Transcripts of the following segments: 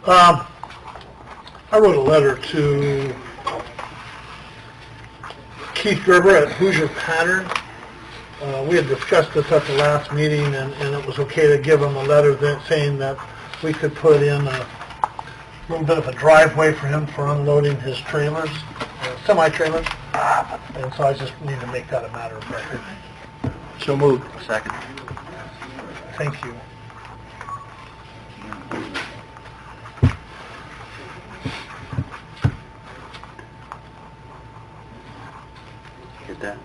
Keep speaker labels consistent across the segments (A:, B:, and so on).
A: I wrote a letter to Keith Gerber at Hoosier Pattern. We had discussed this at the last meeting, and it was okay to give him a letter saying that we could put in a little bit of a driveway for him for unloading his trailers, semi-trailers, and so I just need to make that a matter of record.
B: So moved.
C: Second.
A: Thank you.
C: Get that?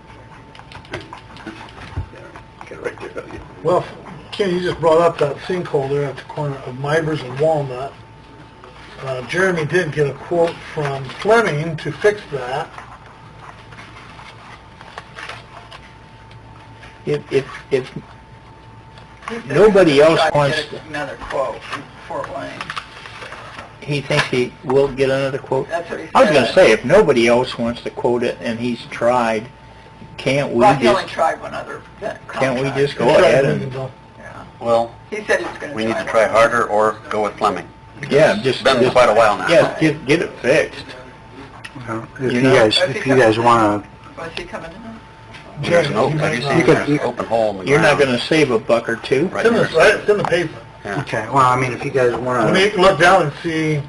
C: Get it right there.
A: Well, Ken, you just brought up that sinkhole there at the corner of Mivers and Walnut. Jeremy did get a quote from Fleming to fix that.
B: If nobody else wants to,
D: another quote from Fort Wayne.
B: he thinks he will get another quote.
D: That's what he said.
B: I was going to say, if nobody else wants to quote it and he's tried, can't we
D: Well, he only
B: just,
D: tried one other
B: can't we
D: contract.
B: just go ahead and,
D: Yeah.
C: Well,
D: He said he was going to
C: we need to try harder or go with Fleming.
B: yeah, just,
C: It's been quite a while now.
B: yeah, get it fixed.
E: Well,
B: You
E: if you
B: know-
E: guys want
D: Was he coming in?
C: There's an open, have you seen, there's an open hole in the
B: You're not
C: ground.
B: going to save a buck or two.
C: Right
A: It's in the,
C: here.
A: right, it's in the pavement.
E: to,
C: Yeah.
E: okay, well, I mean, if you guys
A: I mean,
E: want
A: you
E: to,
A: can look down and see,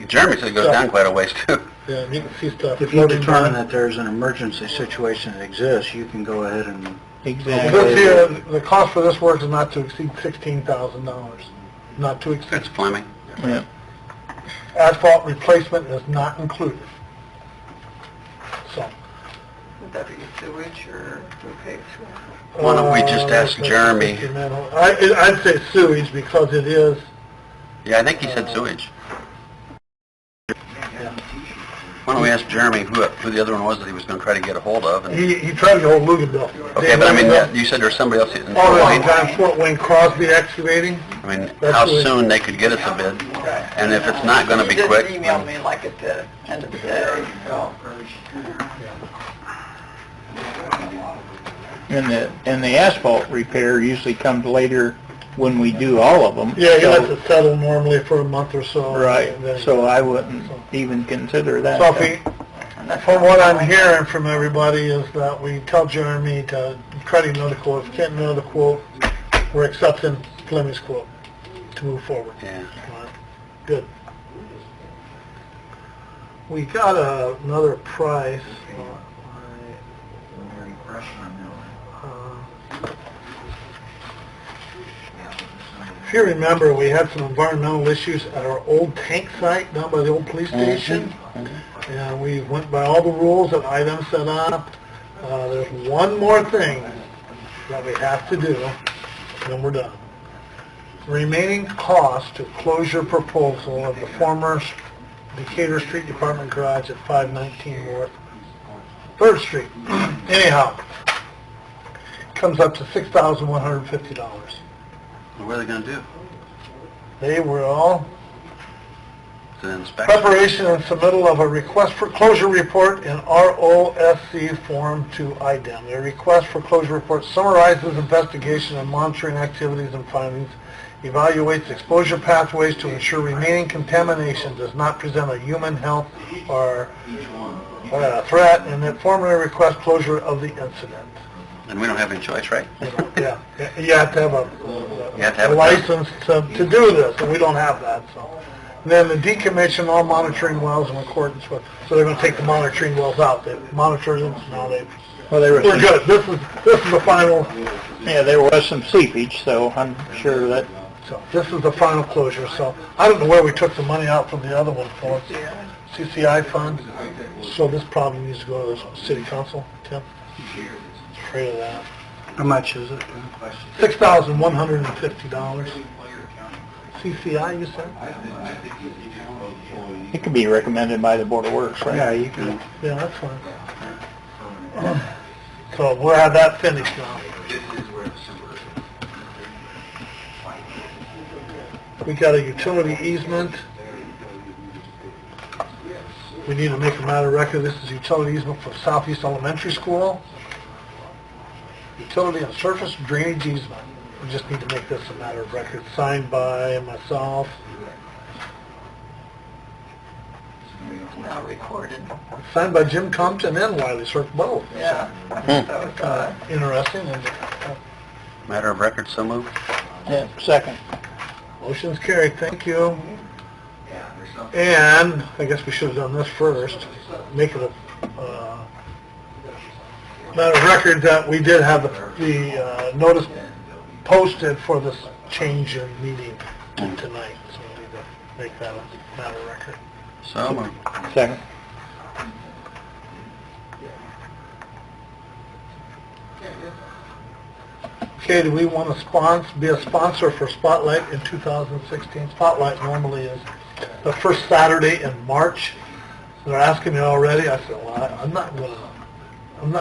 C: Jeremy said it goes down quite a ways too.
A: yeah, you can see stuff.
E: if you
A: floating
E: determine
A: down.
E: that there's an emergency situation that exists, you can go ahead and,
B: Exactly.
A: This here, the cost for this work is not to exceed $16,000. Not to exceed.
C: That's Fleming.
B: Yeah.
A: Asphalt replacement is not included. So.
D: Would that be sewage or who pays for it?
C: Why don't we just ask Jeremy?
A: I'd say sewage because it is.
C: Yeah, I think he said sewage. Why don't we ask Jeremy who the other one was that he was going to try to get a hold of? And,
A: He tried to get hold of Luganville.
C: okay, but I mean, you said there's somebody else in Fort
A: Oh,
C: Wayne.
A: there's a guy in Fort Wayne, Crosby Excavating.
C: I mean,
A: That's
C: how
A: who-
C: soon they could get us a bid, and if it's not going to be quick,
D: He just emailed me like at the end of the day, so.
B: And the asphalt repair usually comes later when we do all of them.
A: Yeah, he
B: So-
A: lets it settle normally for a month or so.
B: Right,
A: and then-
B: so I wouldn't even consider that.
A: So if we, from what I'm hearing from everybody is that we tell Jeremy to try to get another quote. If we can't get another quote, we're accepting Fleming's quote to move forward.
C: yeah.
A: All right, good. We got another price. If you remember, we had some environmental issues at our old tank site down by the old police station. And we went by all the rules and items set up. There's one more thing that we have to do, and then we're done. Remaining cost to closure proposal of the former Decatur Street Department garage at 519 North 3rd Street. Anyhow, comes up to $6,150.
C: What are they going to do?
A: They were all
C: Is it an inspection?
A: preparation and submittal of a request for closure report in ROSC form to IDEM. The request for closure report summarizes investigation and monitoring activities and findings, evaluates exposure pathways to ensure remaining contamination does not present a human health or threat, and it formally requests closure of the incident.
C: And we don't have any choice, right?
A: Yeah, you have to have
C: You have to have
A: a
C: it done.
A: license to do this, and we don't have that, so. And then the decommission all monitoring wells in accordance with, so they're gonna take the monitoring wells out, they monitored them, now
B: Well, there was
A: we're
B: some,
A: good, this is the final,
B: yeah, there was some seepage, so I'm sure that,
A: so, this is the final closure, so, I don't know where we took the money out from the other one for, CCI fund, so this probably needs to go to the city council, Tim? Afraid of that.
E: how much is it?
A: $6,150. CCI, you said?
B: it could be recommended by the Board of Works, right?
E: Yeah, you can,
A: Yeah, that's fine. So we'll have that finished now. We got a utility easement. We need to make a matter of record, this is utility easement for Southeast Elementary School. Utility and surface drainage easement. We just need to make this a matter of record, signed by myself,
D: now recorded.
A: Signed by Jim Compton and Wiley Cirque both.
D: Yeah. That was,
A: Interesting. And,
C: Matter of record, so moved.
B: Yeah, second.
A: motion's carried, thank you. And I guess we should have done this first. Make it a matter of record that we did have the notice posted for this change in meeting tonight. So we need to make that a matter of record.
C: So moved.
B: Second.
A: Okay, do we want to be a sponsor for Spotlight in 2016? Spotlight normally is the first Saturday in March. They're asking me already. I said, well, I'm not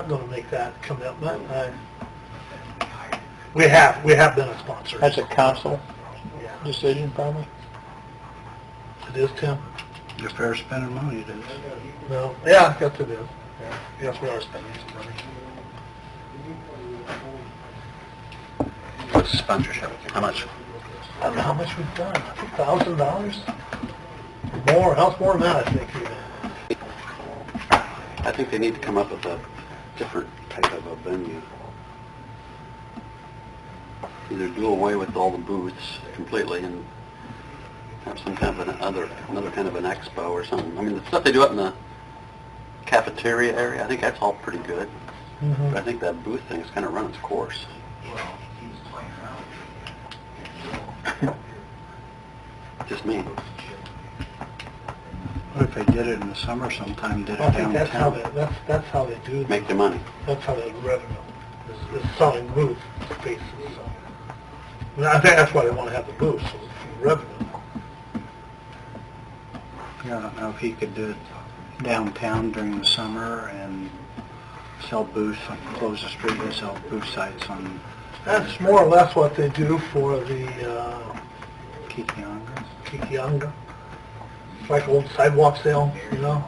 A: going to make that commitment. We have been a sponsor.
B: That's a council
A: Yeah.
B: decision, probably.
A: It is, Tim?
E: If they're spending money, it is.
A: No? Yeah, I guess it is. Yeah. Yes, we are spending some money.
C: What's the sponsorship? How much?
A: I don't know how much we've done. I think $1,000? More, else more than that, I think. Even.
C: I think they need to come up with a different type of a venue. Either do away with all the booths completely and have some kind of another kind of an expo or something. I mean, the stuff they do up in the cafeteria area, I think that's all pretty good.
A: Mhm.
C: But I think that booth thing is kind of run its course. Just me.
E: What if they did it in the summer sometime, did it
A: I think
E: downtown?
A: that's how they do
C: Make the money.
A: That's how they revenue is selling booth spaces. So. And I think that's why they want to have the booth, so for revenue.
E: Yeah, I don't know if he could do it downtown during the summer and sell booths, close the street and sell booth sites on
A: That's more or less what they do for the
E: Kikianga.
A: Kikianga. It's like old sidewalk sale, you know?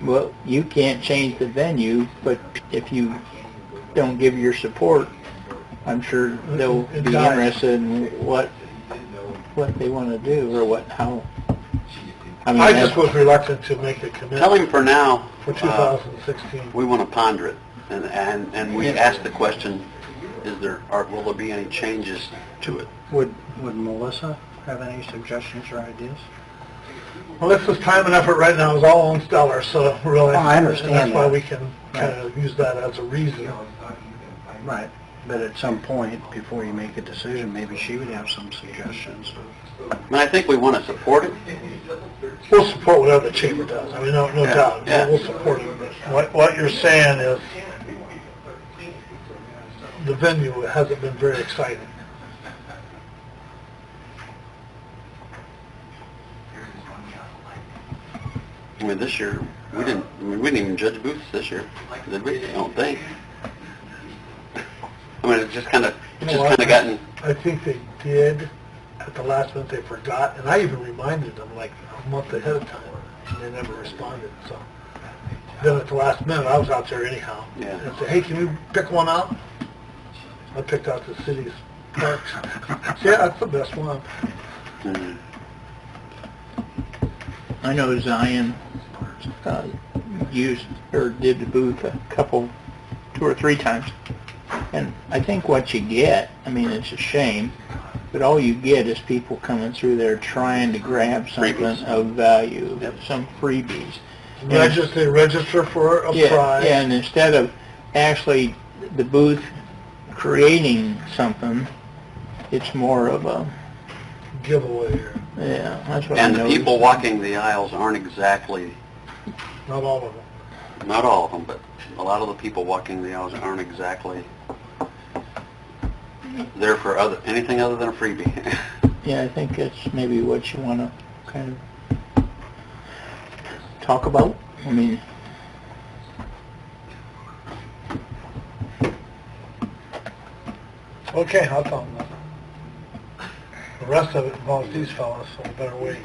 B: Well, you can't change the venue, but if you don't give your support, I'm sure they'll
A: It
B: be
A: dies.
B: interested in what they want to do or how. I mean,
A: I just was reluctant to make a commitment
C: Tell him for now,
A: for 2016.
C: we want to ponder it, and we ask the question, will there be any changes to it?
E: Would Melissa have any suggestions or ideas?
A: Well, this is time and effort right now is all on Stellar, so really,
E: Oh, I understand
A: that's why
E: that.
A: we can kind of use that as a reason.
E: Right. But at some point, before you make a decision, maybe she would have some suggestions.
C: I mean, I think we want to support it.
A: We'll support whatever the chamber does. I mean, no
C: Yeah,
A: doubt.
C: yeah.
A: We'll support it. What you're saying is the venue hasn't been very exciting.
C: I mean, this year, we didn't even judge booths this year, did we? I don't think. I mean, it's just kind of gotten,
A: I think they did. At the last minute, they forgot, and I even reminded them like a month ahead of time, and they never responded. So then at the last minute, I was out there anyhow.
C: Yeah.
A: And I said, hey, can you pick one out? I picked out the city's parks. Yeah, that's the best one.
C: mm,
B: I know Zion used or did the booth two or three times, and I think what you get, I mean, it's a shame, but all you get is people coming through there trying to grab something
C: Freebies.
B: of value,
C: Yep.
B: some freebies.
A: They register for a
B: Yeah,
A: prize.
B: yeah, and instead of actually the booth creating something, it's more of a,
A: Giveaway. Or
B: yeah, that's what I
C: and the
B: noticed.
C: people walking the aisles aren't exactly,
A: not all of them.
C: not all of them, but a lot of the people walking the aisles aren't exactly there for anything other than a freebie.
B: Yeah, I think that's maybe what you want to kind of talk about. I mean,
A: Okay, I'll tell them that. The rest of it involves these fellas, so we better wait.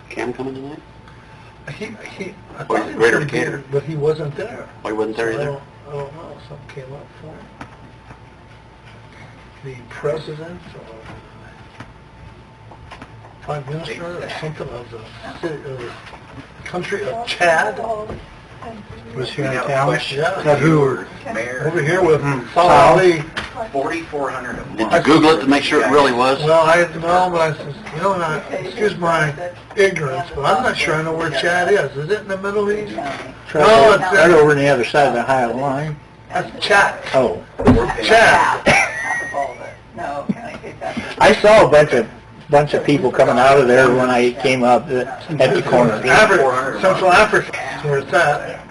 C: Cam coming tonight?
A: I
C: Well,
A: thought
C: he's
A: he
C: a greater
A: was
C: Decatur.
A: there, but he wasn't there.
C: Oh, he wasn't there
A: So
C: either?
A: I don't know, something came up for him. The president, Prime Minister or something of the country of Chad.
E: Was here in town?
A: Yeah.
E: That who?
A: Over here with Saudi.
E: 4,400 a
C: Did you Google it to make sure it really was?
A: Well, I know, but I said, you know, and excuse my ignorance, but I'm not sure I know where Chad is. Is it in the Middle East? No, it's
B: Right over on the other side of the Ohio line.
A: That's Chad.
B: Oh.
A: Chad.
D: No, can I take that?
B: I saw a bunch of people coming out of there when I came up at the corner.
A: Africa, Central Africa, is where it's at.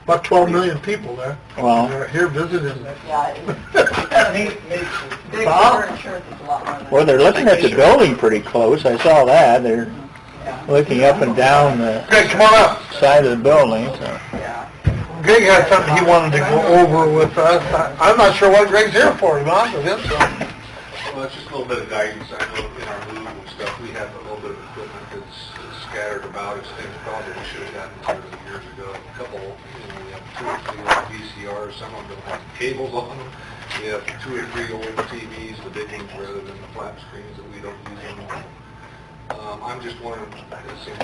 A: About 12 million people there.
B: Wow.
A: They're here visiting.
D: Yeah, big
A: Bob?
D: water insurance is a lot more than.
B: Well, they're looking at the building pretty close. I saw that. They're looking up and down the
A: Greg, come on up.
B: side of the building. So.
D: Yeah.
A: Greg had something he wanted to go over with us. I'm not sure what Greg's here for. He's on with him, so.
F: Well, it's just a little bit of guidance. I know in our move and stuff, we have a little bit of equipment that's scattered about. It's things probably we should have gotten rid of years ago. A couple, we have 2 or 3 old VCRs. Some of them have cables on them. We have 2 or 3 old TVs, the big ones rather than the flat screens that we don't use anymore. I'm just wondering,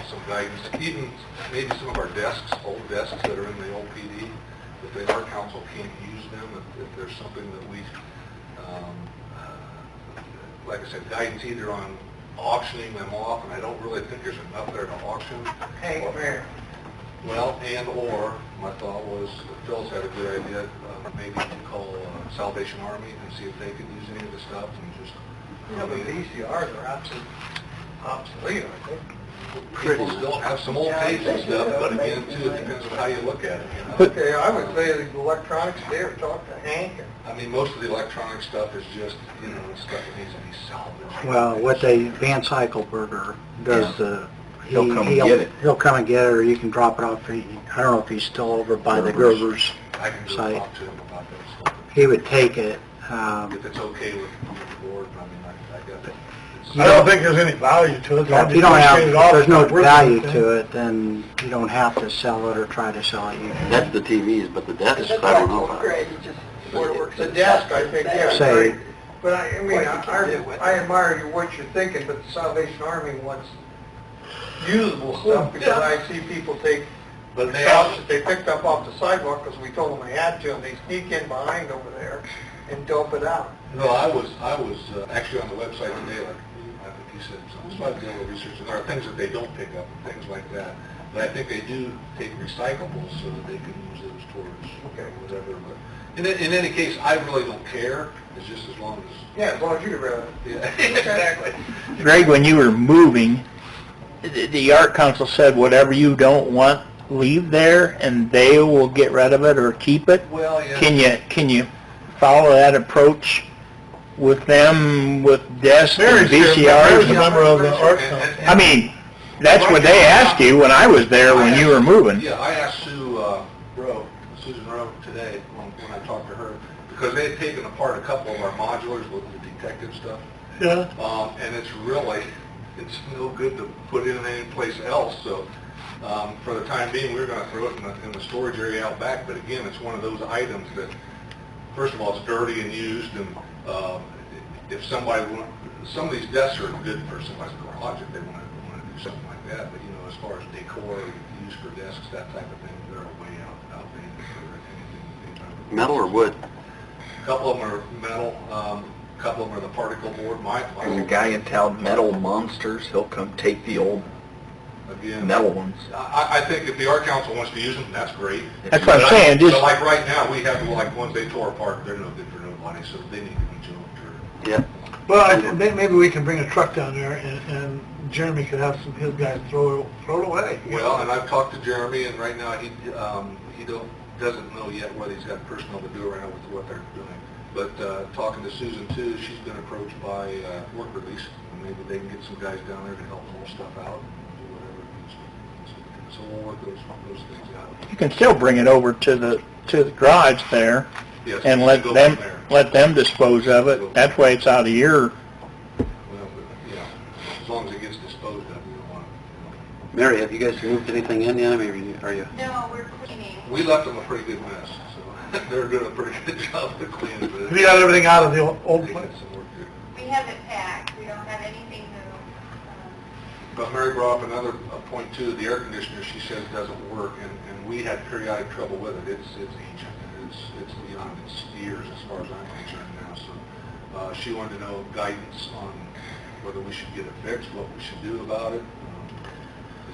F: some guidance, even maybe some of our desks, old desks that are in the old PD, if the art council can't use them, if there's something that we, like I said, guidance either on auctioning them off, and I don't really think there's enough there to auction.
D: Hey, where?
F: Well, and/or, my thought was, Phil's had a good idea, maybe to call Salvation Army and see if they could use any of the stuff and just...
A: Yeah, but VCRs are obsolete, I think.
F: People still have some old tapes and stuff, but again, too, it depends on how you look at it, you know?
A: Okay, I would say the electronics there, talk to Hank.
F: I mean, most of the electronic stuff is just, you know, stuff that needs to be salvaged.
E: Well, what Van Cykelberger does,
C: He'll come and get it.
E: He'll come and get it, or you can drop it off. I don't know if he's still over by the Grover's
F: I can go
E: site.
F: talk to him about that stuff.
E: He would take it.
F: If it's okay with the board, I mean, I got it.
A: I don't think there's any value to it.
E: If you don't have, if there's no value to it, then you don't have to sell it or try to sell it. You can
C: That's the TVs, but the desks, I don't know about.
D: Greg, you just.
A: The desk, I think, yeah.
E: say,
A: But I mean, I admire what you're thinking, but the Salvation Army wants usable stuff, because I see people take
F: But they
A: stuff
F: also,
A: that they picked up off the sidewalk, because we told them they had to, and they sneak in behind over there and dump it out.
F: no, I was actually on the website today, like, I think you said something, so I did a little research, and there are things that they don't pick up and things like that. But I think they do take recyclables so that they can use those towards whatever. But in any case, I really don't care. It's just as long as...
A: Yeah, as long as you get rid of it.
F: Yeah, exactly.
B: Greg, when you were moving, the art council said whatever you don't want, leave there, and they will get rid of it or keep it.
F: Well, yeah.
B: Can you follow that approach with them, with desks and
A: Mary's
B: VCRs?
A: a member of the art council.
B: I mean, that's what they asked you when I was there when you were moving.
F: Yeah, I asked Susan Rowe today when I talked to her, because they had taken apart a couple of our modulars with the detective stuff.
A: Yeah.
F: And it's no good to put in any place else, so for the time being, we're going to throw it in the storage area out back, but again, it's one of those items that, first of all, it's dirty and used, and if somebody some of these desks are good for somebody's garage if they want to do something like that, but you know, as far as decor, used for desks, that type of thing, they're way outdated for anything.
C: Metal or wood?
F: A couple of them are metal, a couple of them are the particle board.
G: There's a guy in town, Metal Monsters. He'll come take the old
F: Again,
G: metal ones.
F: I think if the art council wants to use them, that's great.
B: That's what I'm saying,
F: But
B: just,
F: like right now, we have like ones they tore apart, they're no good for nobody, so they need to be junked or...
C: Yeah.
A: Well, maybe we can bring a truck down there, and Jeremy could have some of his guys throw it away.
F: Well, and I've talked to Jeremy, and right now he doesn't know yet whether he's got personnel to do around with what they're doing. But talking to Susan too, she's been approached by work release, and maybe they can get some guys down there to help haul stuff out and do whatever it needs to be. So we'll work those things out.
B: you can still bring it over to the garage there
F: Yes,
B: and
F: we
B: let
F: go
B: them,
F: from there.
B: let them dispose of it. That way it's out of your,
F: Well, but, yeah, as long as it gets disposed of, we don't want it.
C: Mary, have you guys moved anything in yet? I mean, are you?
H: No, we're cleaning.
F: We left them a pretty good mess, so they're doing a pretty good job of cleaning it.
A: Have you got everything out of the old
F: They
A: place?
F: got some work to do.
H: We have it packed. We don't have anything
F: But Mary brought up another point too, the air conditioner, she says doesn't work, and we had periodic trouble with it. It's ancient, and it's beyond its years as far as I'm concerned now, so she wanted to know guidance on whether we should get it fixed, what we should do about it.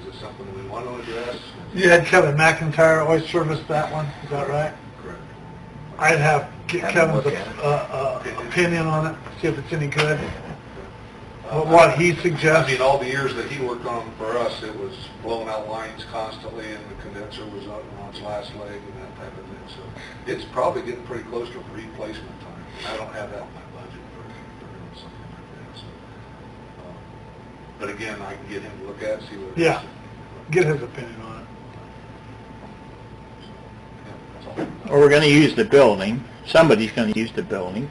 F: Is it something we want to address?
A: You had Kevin McIntyre always service that one, is that right?
F: Correct.
A: I'd get Kevin's
G: look at
A: opinion on it, see if it's any good. What he
F: I
A: suggests.
F: mean, all the years that he worked on for us, it was blowing out lines constantly, and the condenser was on its last leg and that type of thing. So it's probably getting pretty close to replacement time. I don't have that in my budget for doing something like that. So, but again, I can get him to look at it, see what.
A: Yeah, get his opinion on it.
F: Yeah, that's all.
B: Or we're going to use the building. Somebody's going to use the building.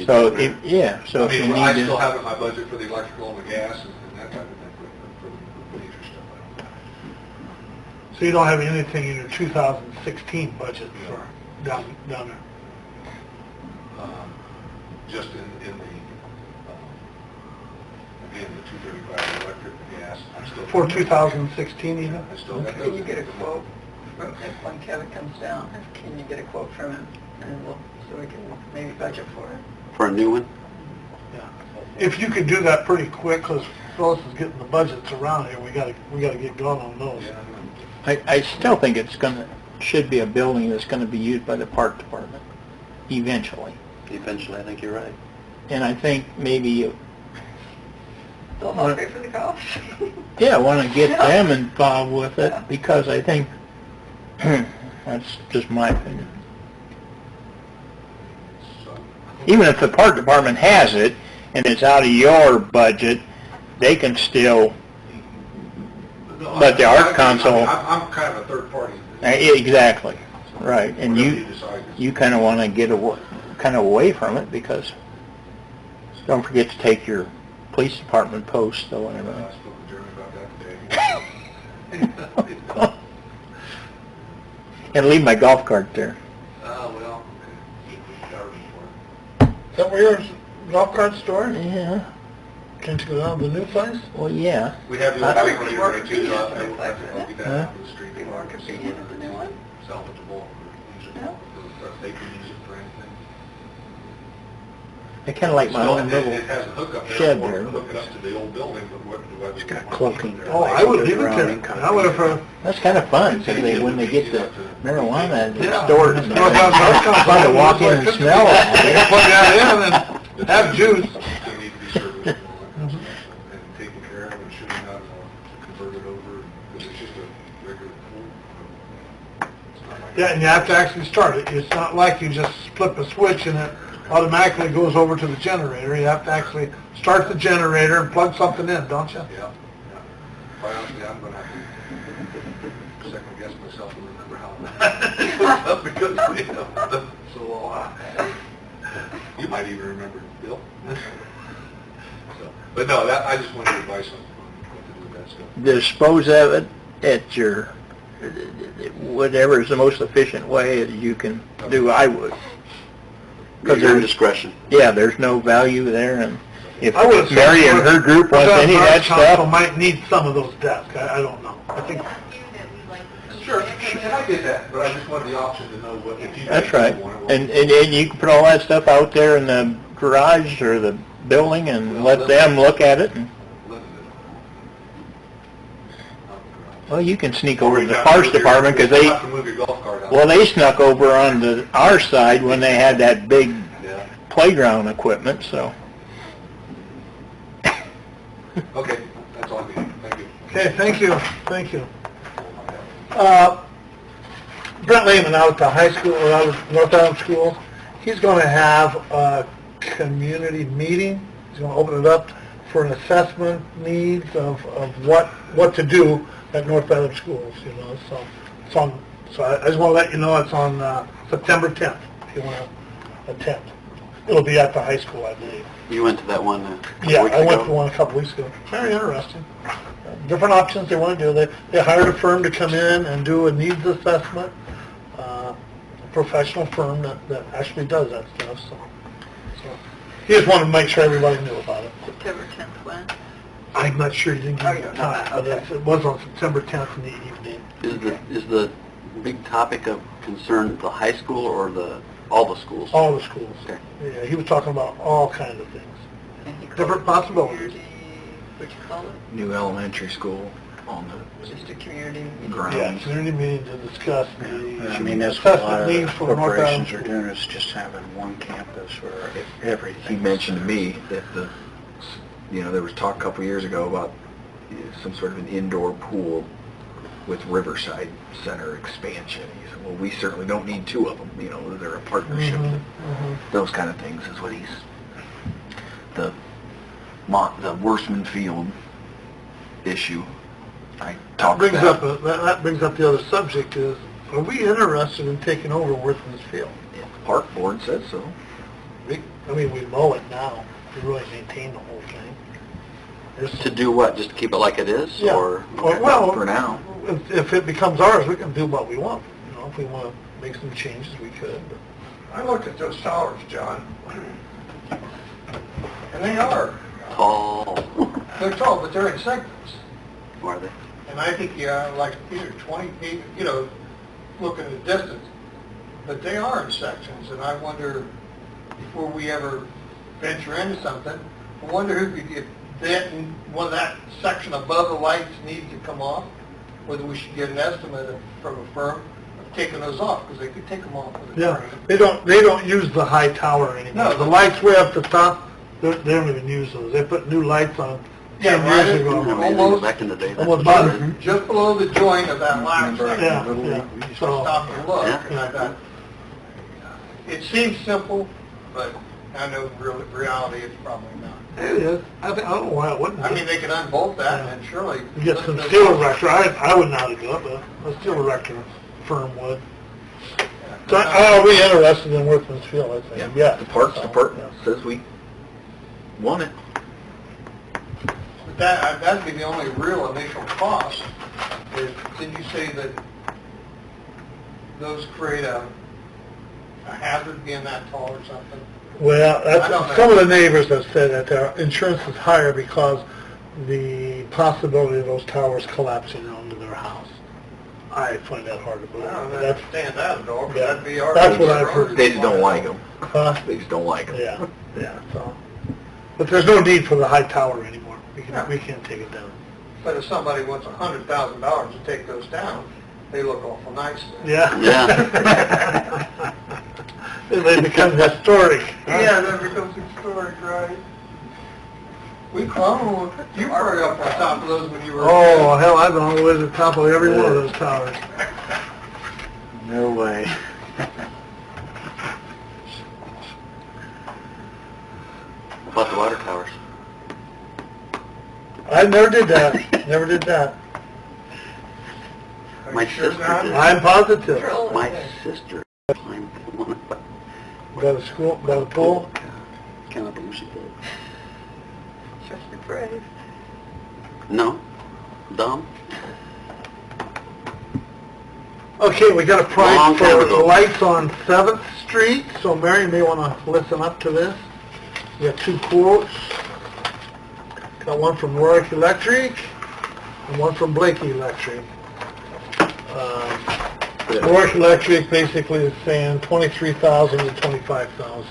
B: So, if, yeah, so
F: I
B: if you
F: mean, I
B: need
F: still
B: to...
F: have it in my budget for the electrical and the gas and that type of thing, for the major stuff. I don't have.
A: So you don't have anything in your 2016 budget for down there?
F: Just in the, again, the 235 electric and gas. I'm still.
A: For 2016 even?
F: I still got those.
D: Can you get a quote when Kevin comes down? Can you get a quote from him, and so we can maybe budget for it?
C: For a new one?
A: Yeah. If you could do that pretty quick, because Phyllis is getting the budgets around here, we gotta get going on those.
F: Yeah,
B: I still think should be a building that's going to be used by the park department, eventually.
C: Eventually, I think you're right.
B: And I think maybe,
D: They'll help pay for the cost.
B: yeah, I want to get them involved with it, because I think, that's just my opinion.
F: so,
B: Even if the park department has it, and it's out of your budget, they can still,
F: no,
B: But the Art Council-
F: I'm kind of a third party.
B: exactly, right, and
F: Whatever
B: you
F: decide.
B: kind of want to get away from it, because don't forget to take your police department post or
F: I
B: whatever.
F: spoke to Jeremy about that today.
B: And leave my golf cart there.
F: Well, okay.
A: Is that where your golf cart store?
B: Yeah,
A: Can't you go down to the new place?
B: well, yeah.
F: We have the
B: That
F: old
D: would
F: one
D: be
F: here,
D: more
F: right, too.
D: convenient
F: I'll
D: for the
F: get
D: place,
F: that
D: wouldn't
F: out of the street.
D: Be more convenient than the new one.
F: Salvageable, or usable, or they can use it for anything.
B: I kind of like my
F: Still,
B: own little
F: it has a hookup there.
B: shed
F: Or
B: there.
F: Hook it up to the old building, but what do I do?
G: It's got cloaking.
A: Oh, I would leave it there. I would have,
B: That's kind of fun, because when they get the marijuana, it's
A: Yeah.
B: stored in there.
A: North Adams Art Council.
B: Fun to walk in and smell it.
A: plug that in and have juice.
F: Still need to be serviced and all that kind of stuff, and taken care of, and should be not converted over, because it's just a regular pool. It's not like-
A: Yeah, and you have to actually start it. It's not like you just flip a switch and it automatically goes over to the generator. You have to actually start the generator and plug something in, don't you?
F: Yeah, yeah. Quite honestly, I'm gonna have to second guess myself and remember how that because, you know, so, you might even remember, Bill. So, but no, that, I just wanted advice on what to do with that stuff.
B: Dispose of it at your, whatever is the most efficient way that you can do, I would. Because
C: Your
B: there's,
C: discretion.
B: yeah, there's no value there, and if
A: I would
B: Mary and her group wants any of that
A: Council
B: stuff,
A: might need some of those desks. I don't know. I think,
F: Sure, and I get that, but I just wanted the option to know what, if you.
B: that's right.
F: want
B: And you can put all that stuff out there in the garage or the building and let them look at it. And, well, you can sneak over to the parks department, because
F: You have to move your golf cart out.
B: well, they snuck over on our side when they had that big
F: Yeah,
B: playground equipment, so.
F: okay, that's all I need, thank you.
A: okay, thank you. Brent Lehman out at the high school, or out at North Adams School, he's going to have a community meeting. He's going to open it up for an assessment needs of what to do at North Adams Schools, you know, so it's on, so I just want to let you know it's on September 10th, if you want to attend. It'll be at the high school, I believe.
C: You went to that one a couple
A: Yeah,
C: weeks
A: I went
C: ago?
A: to one a couple weeks ago. Very interesting. Different options they want to do. They hired a firm to come in and do a needs assessment, a professional firm that actually does that stuff, so he just wanted to make sure everybody knew about it.
D: September 10th when?
A: I'm not sure, you didn't give
D: Oh,
A: me
D: you
A: the
D: don't know
A: time,
D: that,
A: but it was on September 10th in the evening.
C: Is the big topic of concern the high school or all the schools?
A: All the schools.
C: Okay.
A: Yeah, he was talking about all kinds of things.
D: And he called
A: Different
D: it
A: possibilities.
D: community- What'd you call it?
G: New elementary school on
D: Just a community
G: the
D: meeting.
G: grounds.
A: Yeah, community meeting to discuss the
E: I mean, that's what a lot
A: assessment
E: of
A: needs for North Island
E: corporations are
A: School.
E: doing, is just having one campus where everything.
G: He mentioned to me that there was talk a couple years ago about some sort of an indoor pool with Riverside Center expansion. He said, well, we certainly don't need two of them, they're a partnership. Those kind of things is what the Worstman Field issue. I
A: That
G: talked
A: brings
G: about.
A: that brings up the other subject is, are we interested in taking over Worthman's Field?
G: Yeah, the park board says so.
A: We mow it now, we really maintain the whole thing. There's
C: To do what? Just to keep it like it is?
A: Yeah.
C: Or
A: Well,
G: For now.
A: if it becomes ours, we can do what we want. If we want to make some changes, we could. But
F: I looked at those towers, John, and they are,
C: tall?
F: they're tall, but they're in segments.
C: Are they?
F: And I think, like either 20 feet, looking at the distance, but they are in sections, and I wonder, before we ever venture into something, I wonder if that section above the lights needs to come off, whether we should get an estimate from a firm of taking those off, because they could take them off with a
A: yeah,
F: crane.
A: they don't use the high tower anymore.
F: No.
A: The lights way up the top, they don't even use those. They put new lights on 10
F: right.
A: years ago.
C: Amazing,
F: Almost-
C: back in the day. that's
A: almost
C: what
A: bottom.
C: it is.
F: Just below the joint of that line
E: Remember,
F: section.
A: Yeah,
E: Little
A: yeah.
E: League, we used to
A: So-
F: Stop and look,
C: Yeah.
F: and I thought, it seems simple, but I know in reality it's probably not.
A: It is. I don't know why it wouldn't.
F: I
A: be.
F: mean, they could unbolt that and surely...
A: You get some steel erector. I would not do it, but a steel erector firm would. So are we interested in Worthman's Field, I think? Yeah.
G: The parks
A: So,
G: department says we want it.
F: But that'd be the only real initial cost. Did you say that those create a hazard being that tall or something?
A: Well,
F: I don't know.
A: that's, some of the neighbors have said that their insurance is higher because the possibility of those towers collapsing onto their house. I find that hard to
F: I
A: believe.
F: don't
A: That's,
F: understand that at all, 'cause
A: yeah.
F: that'd be our...
A: That's what I've heard.
G: They just don't like them.
A: huh?
G: They just don't like them.
A: Yeah, so. But there's no need for the high tower anymore.
F: No.
A: We can't take it down.
F: But if somebody wants $100,000 to take those down, they look awful nice then.
A: Yeah. They become historic. huh?
F: Yeah, that becomes historic, right? You were up on top of those when you were...
A: Oh, hell, I've been all the way to the top of every one of those towers.
E: No way.
C: About the water towers.
A: I never did that. Never did that.
F: Are
C: My
F: you sure,
C: sister
F: John?
C: did.
A: I'm positive.
D: Really?
C: My sister climbed one of them.
A: By the school, by the pool.
C: Can't believe she did.
D: Especially brave.
C: No? Dumb?
A: Okay, we got a price
C: Long time
A: for
C: ago.
A: lights on 7th Street, so Mary may want to listen up to this. We got two quotes. Got one from Warwick Electric and one from Blakey Electric. Warwick Electric basically is saying $23,000 to $25,000.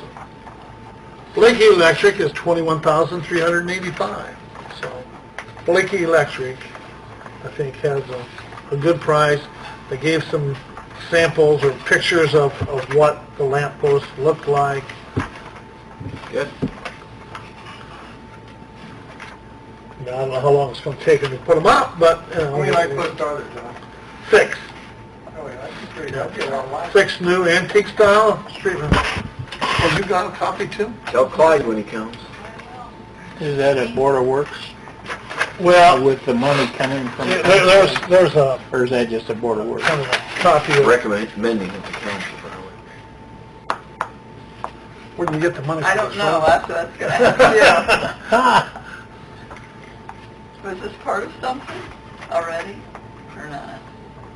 A: Blakey Electric is $21,385. So Blakey Electric, I think, has a good price. They gave some samples or pictures of what the lamp posts looked like.
G: Good.
A: Now, I don't know how long it's going to take them to put them up, but, you know,
F: How many light posts are there, John?
A: 6.
F: Oh, yeah, that's great. That'd be a lot of light.
A: 6 new antique style street lamps. Oh, you got a copy too?
G: Tell Clyde when he comes.
B: Is that a Board of Works
A: Well,
B: with the money coming from?
A: there's a
B: Or is that just a Board of Works?
A: kind of a copy of,
G: Recommending it to council, probably.
A: where do you get the money from?
D: I don't know, that's what I was gonna ask
A: Yeah.
D: you. Was this part of something already, or not?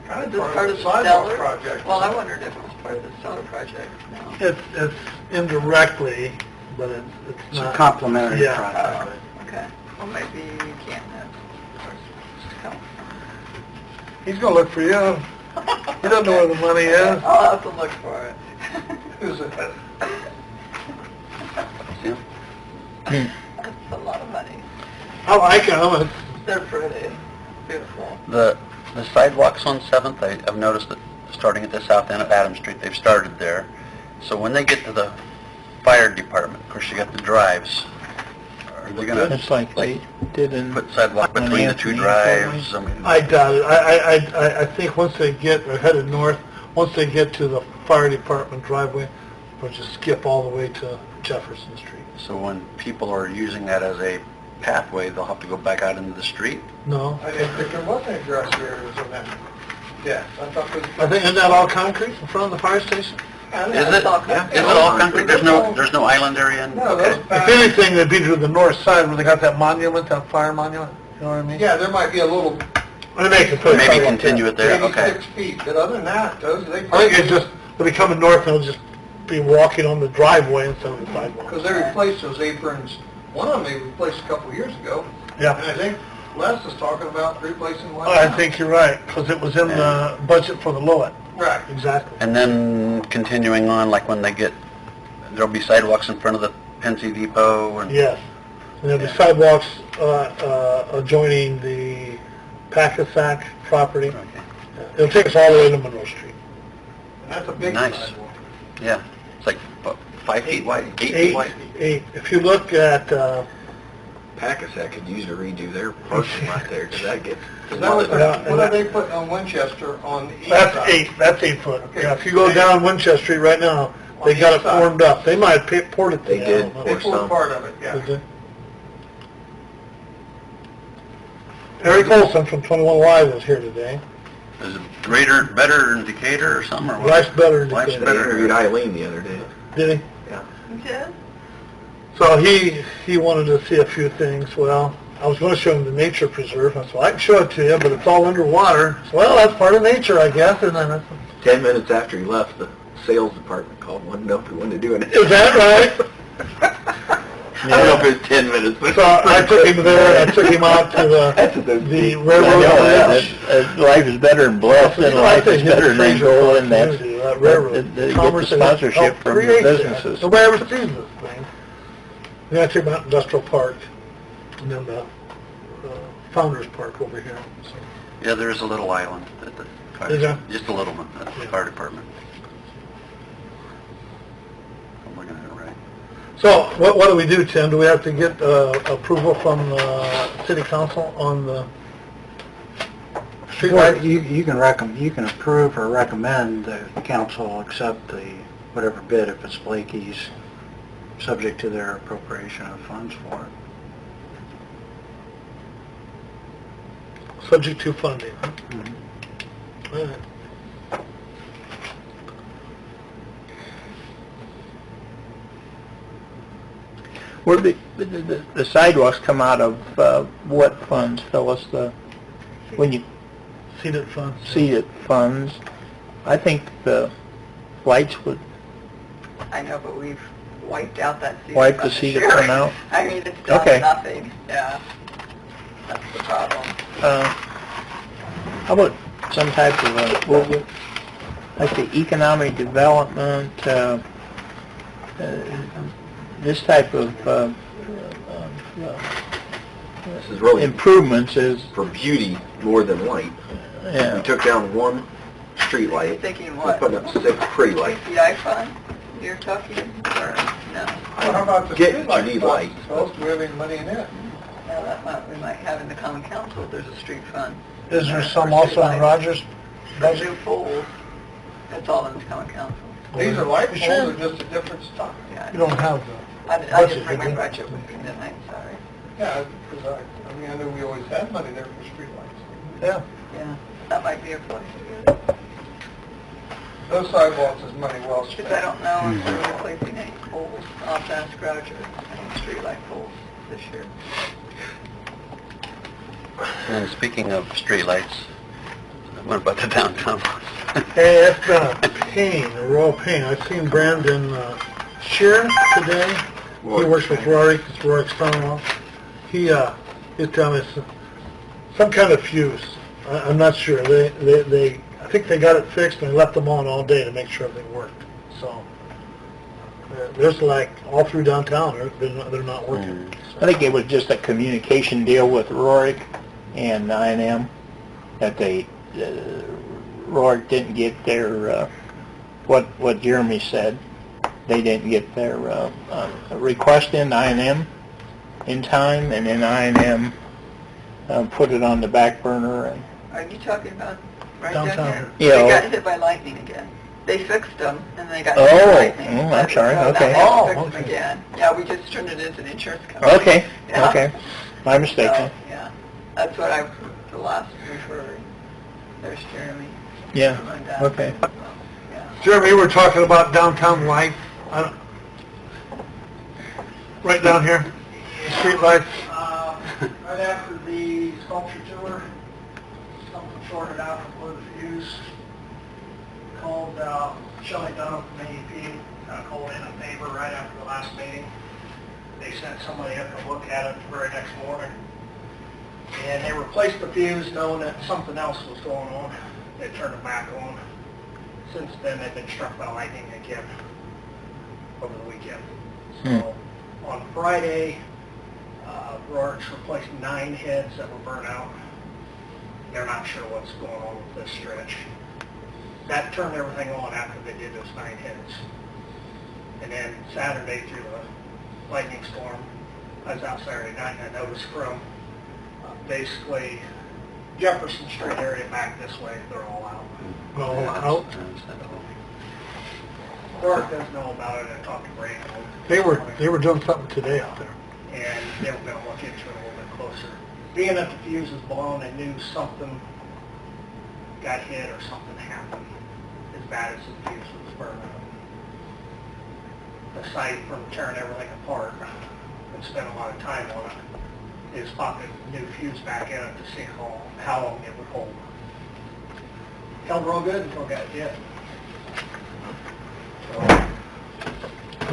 F: Kind
D: Was this part of the
F: sidewalk
D: Stellar?
F: project.
D: Well, I wondered if it was part of the Stellar project, no.
A: It's indirectly, but it's
E: It's a
A: not.
E: complimentary
A: Yeah.
E: project.
D: Oh, okay. Well, maybe you can't have horses.
A: He's gonna look for you. He doesn't know where the money is.
D: I'll have to look for it.
A: Who's it?
C: Yeah.
D: That's a lot of money.
A: I like them.
D: They're pretty, beautiful.
C: The sidewalks on 7th, I've noticed that starting at the south end of Adams Street, they've started there. So when they get to the fire department, of course you got the drives, are they gonna
B: It's like they did in...
C: put sidewalk
B: on
C: between the two
B: Anthony,
C: drives? I mean,
A: I doubt it. I think once they get, they're headed north, once they get to the fire department driveway, they'll just skip all the way to Jefferson Street.
C: so when people are using that as a pathway, they'll have to go back out into the street?
A: No?
F: I didn't think there was any grass areas in that. Yeah, I thought there was...
A: I think, isn't that all concrete in front of the fire station?
C: Is it? Is it all concrete? There's no island area in?
F: No, those
A: If anything, they'd be to the north side where they got that monument, that fire monument, you know what I mean?
F: Yeah, there might be a little,
A: Or they can put a
C: Maybe
A: sidewalk
C: continue it there,
F: maybe
C: okay.
F: 6 feet, but other than that, those, they...
A: I think it's just, they'll be coming north, and they'll just be walking on the driveway instead of the sidewalk.
F: Because they replaced those aprons, one of them they replaced a couple of years ago. And
A: Yeah,
F: I think Les is talking about replacing one.
A: I think you're right, because it was in the budget for the Lowett.
F: Right.
A: Exactly.
C: And then continuing on, like when they get, there'll be sidewalks in front of the Pennsy Depot and...
A: Yes. And there'll be sidewalks adjoining the Packasack property.
C: Okay.
A: It'll take us all the way to Monroe Street.
F: That's a big
C: Nice.
F: sidewalk.
C: Yeah, it's like, what, 5 feet wide, 8 feet wide?
A: Eight. If you look at,
G: Packasack could use to redo their parking lot there, because that gets...
F: Is that what
A: Yeah,
F: what are they putting on Winchester on the east
A: that's
F: side?
A: that's 8 foot.
F: Okay.
A: Yeah, if you go down Winchester Street right now, they
F: On the
A: got it
F: east side.
A: formed up. They might have poured it
G: They
A: today, I
G: did.
A: don't
F: They
A: know.
F: poured part of it, yeah.
A: Did they? Eric Olson from 21 Live was here today.
C: Is it better in Decatur or something, or what?
A: Life's better in
C: Life's
A: Decatur.
G: They interviewed Eileen the other day.
A: Did he?
G: Yeah.
D: You did?
A: So he wanted to see a few things. Well, I was going to show him the nature preserve. I said, well, I can show it to you, but it's all underwater. I said, well, that's part of nature, I guess. And then I said,
G: 10 minutes after he left, the sales department called, wanted to know if he wanted to do it.
A: is that right?
G: I don't know if it was 10 minutes, but...
A: So I took him there. I took him out to the railroad bridge.
B: Life is better in Bluffton, life is better in Angola, and that's...
A: That railroad.
B: They get the
A: Commerce and
B: sponsorship
A: help
B: from the
A: create that.
B: businesses.
A: Nobody ever sees this thing. Then I took him out Industrial Park, and then the Founders Park over here. So.
C: Yeah, there is a little island at the fire,
A: Is there?
C: just a little one at the
A: Yeah.
C: fire department. I'm looking at it right.
A: So what do we do, Tim? Do we have to get approval from the city council on the street
E: Well,
A: light?
E: you can approve or recommend the council accept the whatever bid if it's Blakey's, subject to their appropriation of funds for it.
A: Subject to funding. Huh?
E: Mhm.
A: All right.
B: Where the sidewalks come out of what funds, Phyllis? When you
A: Seeded funds.
B: see it funds, I think the lights would
D: I know, but we've wiped out that seed.
B: wipe the seed
D: fund
B: to
D: this
B: come
D: year.
B: out.
D: I mean, it's done
B: Okay.
D: nothing, yeah. That's the problem.
B: How about some type of like the economic development, this type of
G: This is really
B: improvements is,
G: for beauty more than light. We
B: yeah.
G: took down one street
D: You're
G: light.
D: thinking
G: We're
D: what?
G: putting up 6 pretty lights.
D: CPI fund, you're talking, or, no?
F: Well, how about the
G: Get
F: streetlight
G: you need
F: fund?
G: lights.
F: Supposed to have any money in it?
D: No, that might, we might have in the common council, there's a street fund.
A: Is there some also in Rogers'
D: For
A: budget?
D: new poles, that's all in the common council.
F: These are light
A: You
F: poles,
A: sure?
F: they're just a different stock.
D: Yeah,
A: You don't have
D: I
A: the
D: didn't
A: budget,
D: bring my
A: did you?
D: budget with me, didn't I? Sorry.
F: Yeah, because I mean, I knew we always had money there for streetlights.
A: Yeah.
D: Yeah, that might be a place to get it.
F: Those sidewalks is money well spent.
D: Because I don't know if they're replacing any poles. I'll have to ask Roger, any streetlight poles this year.
C: And speaking of streetlights, what about the downtown?
A: Hey, it's been a pain, a real pain. I've seen Brandon Sheeran today. He works with Rory, it's Rory's son-in-law. He He's telling me some kind of fuse. I'm not sure. I think they got it fixed and they left them on all day to make sure everything worked. So there's like all through downtown, they're not working.
B: I think it was just a communication deal with Rorik and I&M that Rorik didn't get their, what Jeremy said, they didn't get their request in I&M in time, and then I&M put it on the back burner. And
D: Are you talking about right
A: Downtown.
D: down here?
B: Yeah.
D: They got hit by lightning again. They fixed them, and they got
B: Oh,
D: hit by lightning.
B: I'm sorry,
D: So
B: okay.
D: now they fixed them
A: okay.
D: again. Yeah, we just turned it into an insurance company.
B: Okay,
D: Yeah.
B: okay. My mistake
D: So,
B: then.
D: yeah, that's what the last we've heard. There's Jeremy.
B: Yeah,
D: Going down.
B: okay.
D: Yeah.
A: Jeremy, we're talking about downtown light. Right down here, street lights.
E: Right after the sculpture tour, something shorted out before the fuse. Called Shelley Dunham from AEP, called in a favor right after the last meeting. They sent somebody up to look at it the very next morning. And they replaced the fuse knowing that something else was going on. They turned it back on. Since then, they've been struck by lightning again over the weekend. So on Friday, Rorik's replaced 9 heads that were burnt out. They're not sure what's going on with this stretch. That turned everything on after they did those 9 heads. And then Saturday through the lightning storm, I was out Saturday night and I noticed from basically Jefferson Street area back this way, they're all out.
A: All out.
E: Rorik does know about it. I talked to Brandon.
A: They were doing something today out there.
E: And they were going to look into it a little bit closer. Being that the fuse was blown, they knew something got hit or something happened as bad as the fuse was burning. Aside from tearing everything apart and spent a lot of time on it, is popping new fuse back in it to see how long it would hold. Held real good until it got hit. So,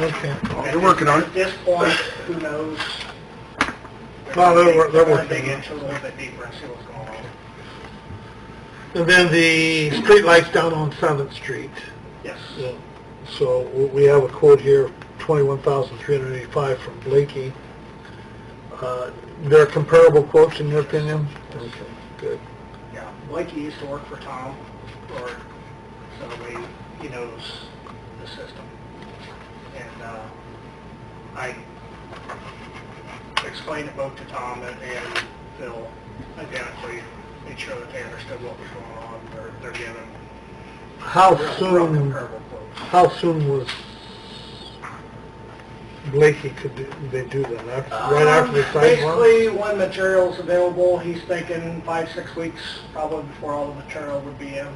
A: Okay.
E: they're working on it. At this point, who knows?
A: Well, they're
E: gonna
A: working
E: dig
A: on it.
E: into it a little bit deeper and see what's going on.
A: And then the street lights down on 7th Street.
E: Yes.
A: Yeah. So we have a quote here, $21,385 from Blakey. They're comparable quotes in your opinion? Okay, good.
E: Yeah, Blakey used to work for Tom, so he knows the system. And I explained it both to Tom and Phil identically, made sure that they understood what was going on. They're given
A: How
E: real
A: soon,
E: comparable quotes.
A: how soon was Blakey they do that? Right after the sidewalk?
E: Basically, when material's available, he's thinking 5-6 weeks, probably before all the material would be in.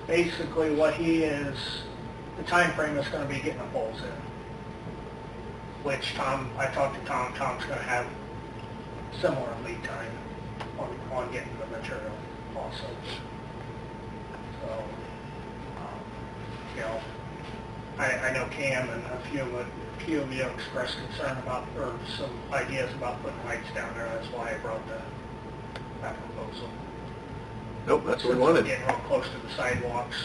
E: Basically, what the time frame is going to be getting the poles in. Which I talked to Tom, Tom's going to have similar lead time on getting the material also. So, I know Cam and a few of you expressed concern about, or some ideas about putting lights down there. That's why I brought that proposal.
G: Nope, that's what
E: Since
G: we
E: we're
G: wanted.
E: getting real close to the sidewalks,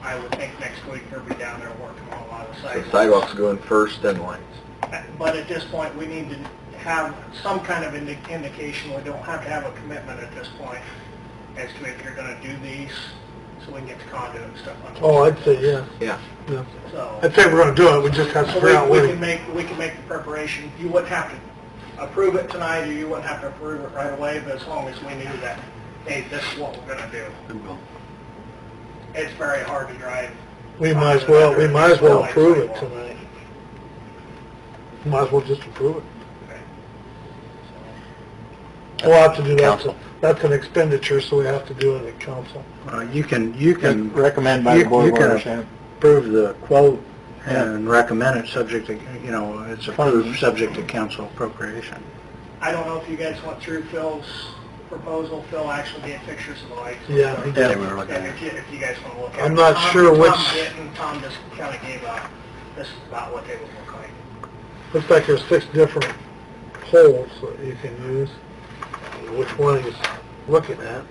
E: I would think next week they'll be down there working on a lot of
G: So
E: sidewalks.
G: sidewalks going first, then lights.
E: But at this point, we need to have some kind of indication. We don't have to have a commitment at this point as to if you're going to do these, so we can get the conduit and stuff on.
A: Oh, I'd say, yeah.
G: Yeah.
A: Yeah.
E: So,
A: I'd say we're gonna do it, we just have to
E: so
A: figure out
E: we
A: when.
E: can make the preparation. You wouldn't have to approve it tonight, or you wouldn't have to approve it right away, but as long as we knew that, hey, this is what we're going to do. It's very hard to drive.
A: We might as well approve it tonight. Might as well just approve it. We'll have to do that.
C: Council.
A: That's an expenditure, so we have to do it at council.
E: You can
B: Recommend by the Board of Waters, yeah.
E: approve the quote and recommend it subject to, it's approved subject to council appropriation. I don't know if you guys went through Phil's proposal. Phil actually gave pictures of the lights.
A: Yeah, he did.
C: Yeah, we were looking
E: And
C: at it.
E: if you guys want to look at it.
A: I'm not sure which-
E: Tom didn't. Tom just kind of gave this is about what they would look like.
A: Looks like there's 6 different poles that you can use. which one he's looking at.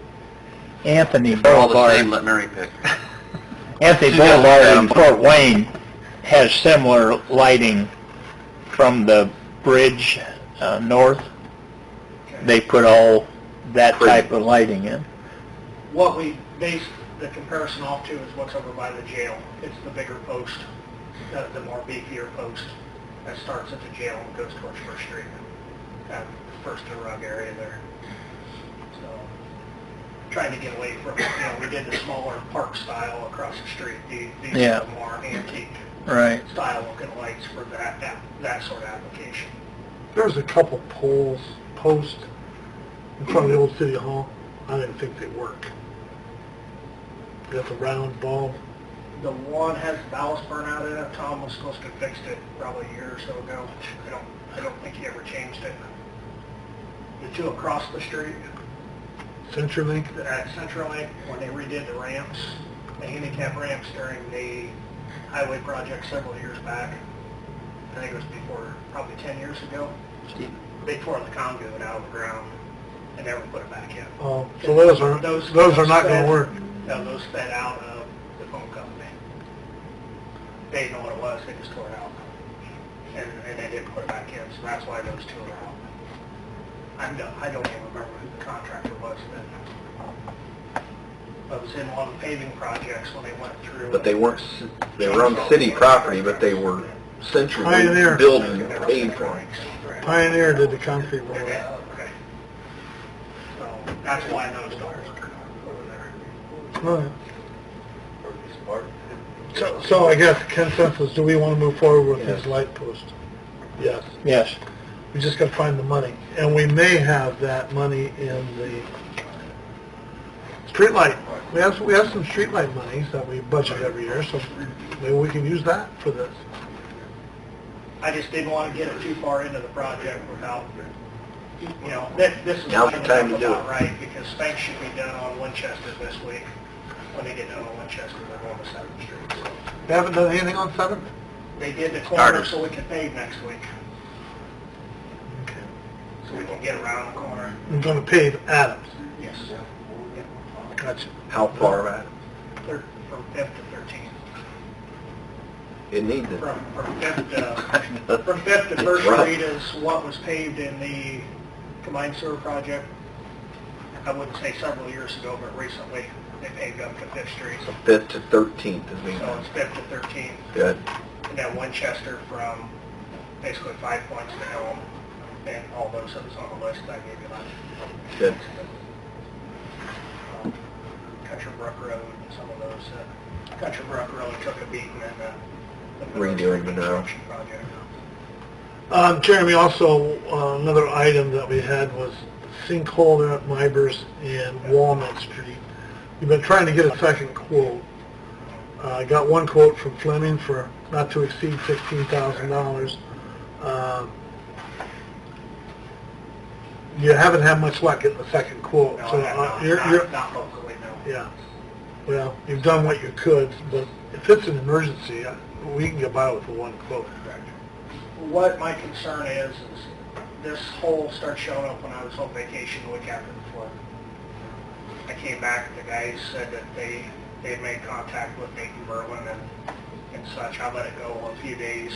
B: Anthony
C: They're all the
B: Boulevard.
C: same, let Mary pick.
B: Anthony
C: She doesn't
B: Boulevard
C: have
B: in
C: them.
B: Fort Wayne has similar lighting from the bridge north. They put all that type of lighting in.
E: What we base the comparison off to is what's over by the jail. It's the bigger post, the more beefier post that starts at the jail and goes towards First Street. That first to rug area there. So, trying to get away from, we did the smaller park style across the street. These
B: Yeah.
E: are the more antique
B: Right.
E: style looking lights for that sort of application.
A: There's a couple posts in front of the old city hall. I didn't think they work. They got the round bulb.
E: The one has ballast burnout in it. Tom was supposed to have fixed it probably a year or so ago. I don't think he ever changed it. The two across the street
A: CenturyLink.
E: at CenturyLink, when they redid the ramps, the handicap ramps during the highway project several years back, I think it was before, probably 10 years ago, they tore the conduit out of the ground and never put it back in.
A: Oh, so those are not going to work.
E: No, those fed out of the phone company. They didn't know what it was, they just tore it out. And they didn't put it back in, so that's why those two are out. I don't even remember who the contractor was then. But it was in one of the paving projects when they went through.
G: But they were on city property, but they were Century
A: Pioneer.
G: building and paid for it.
A: Pioneer did the concrete roll.
E: Okay. So that's why those don't work over there.
A: All right. So I guess consensus, do we want to move forward with this light post? Yes.
B: Yes.
A: We just got to find the money. And we may have that money in the street light. We have some street light monies that we budget every year, so maybe we can use that for this.
E: I just didn't want to get it too far into the project without, this is
G: Now's the
E: lining
G: time
E: up
G: to do
E: about
G: it.
E: right, because Spank should be done on Winchester this week. When they get done on Winchester, they're going to 7th Street. So
A: They haven't done anything on 7th?
E: they did the corner
C: Started.
E: so we can pave next week,
A: Okay.
E: so we can get around the corner.
A: We're going to pave Adams.
E: Yes.
A: Gotcha.
G: How far back?
E: From 5th to 13th.
G: It needs it.
E: From 5th to First
G: rough.
E: Street is what was paved in the combined sewer project. I wouldn't say several years ago, but recently they paved up to 5th Street.
G: So 5th to 13th is being
E: So
G: done.
E: it's 5th to 13th.
G: Good.
E: And then Winchester from basically 5 Points to Elm, and all those others on the list I gave you last.
G: Good.
E: Country Brook Road and some of those. Country Brook Road took a beating in the
G: Redoing Monroe.
E: construction project.
A: Jeremy, also, another item that we had was sinkhole there at Mibers and Walnut Street. We've been trying to get a second quote. I got one quote from Fleming for not to exceed $16,000. You haven't had much luck getting the second quote,
E: No,
A: so
E: not locally, no.
A: yeah. Well, you've done what you could, but if it's an emergency, we can get by with the one quote.
E: What my concern is this hole started showing up when I was on vacation the week after the flood. I came back, the guys said that they had made contact with Nathan Berlin and such. I let it go a few days,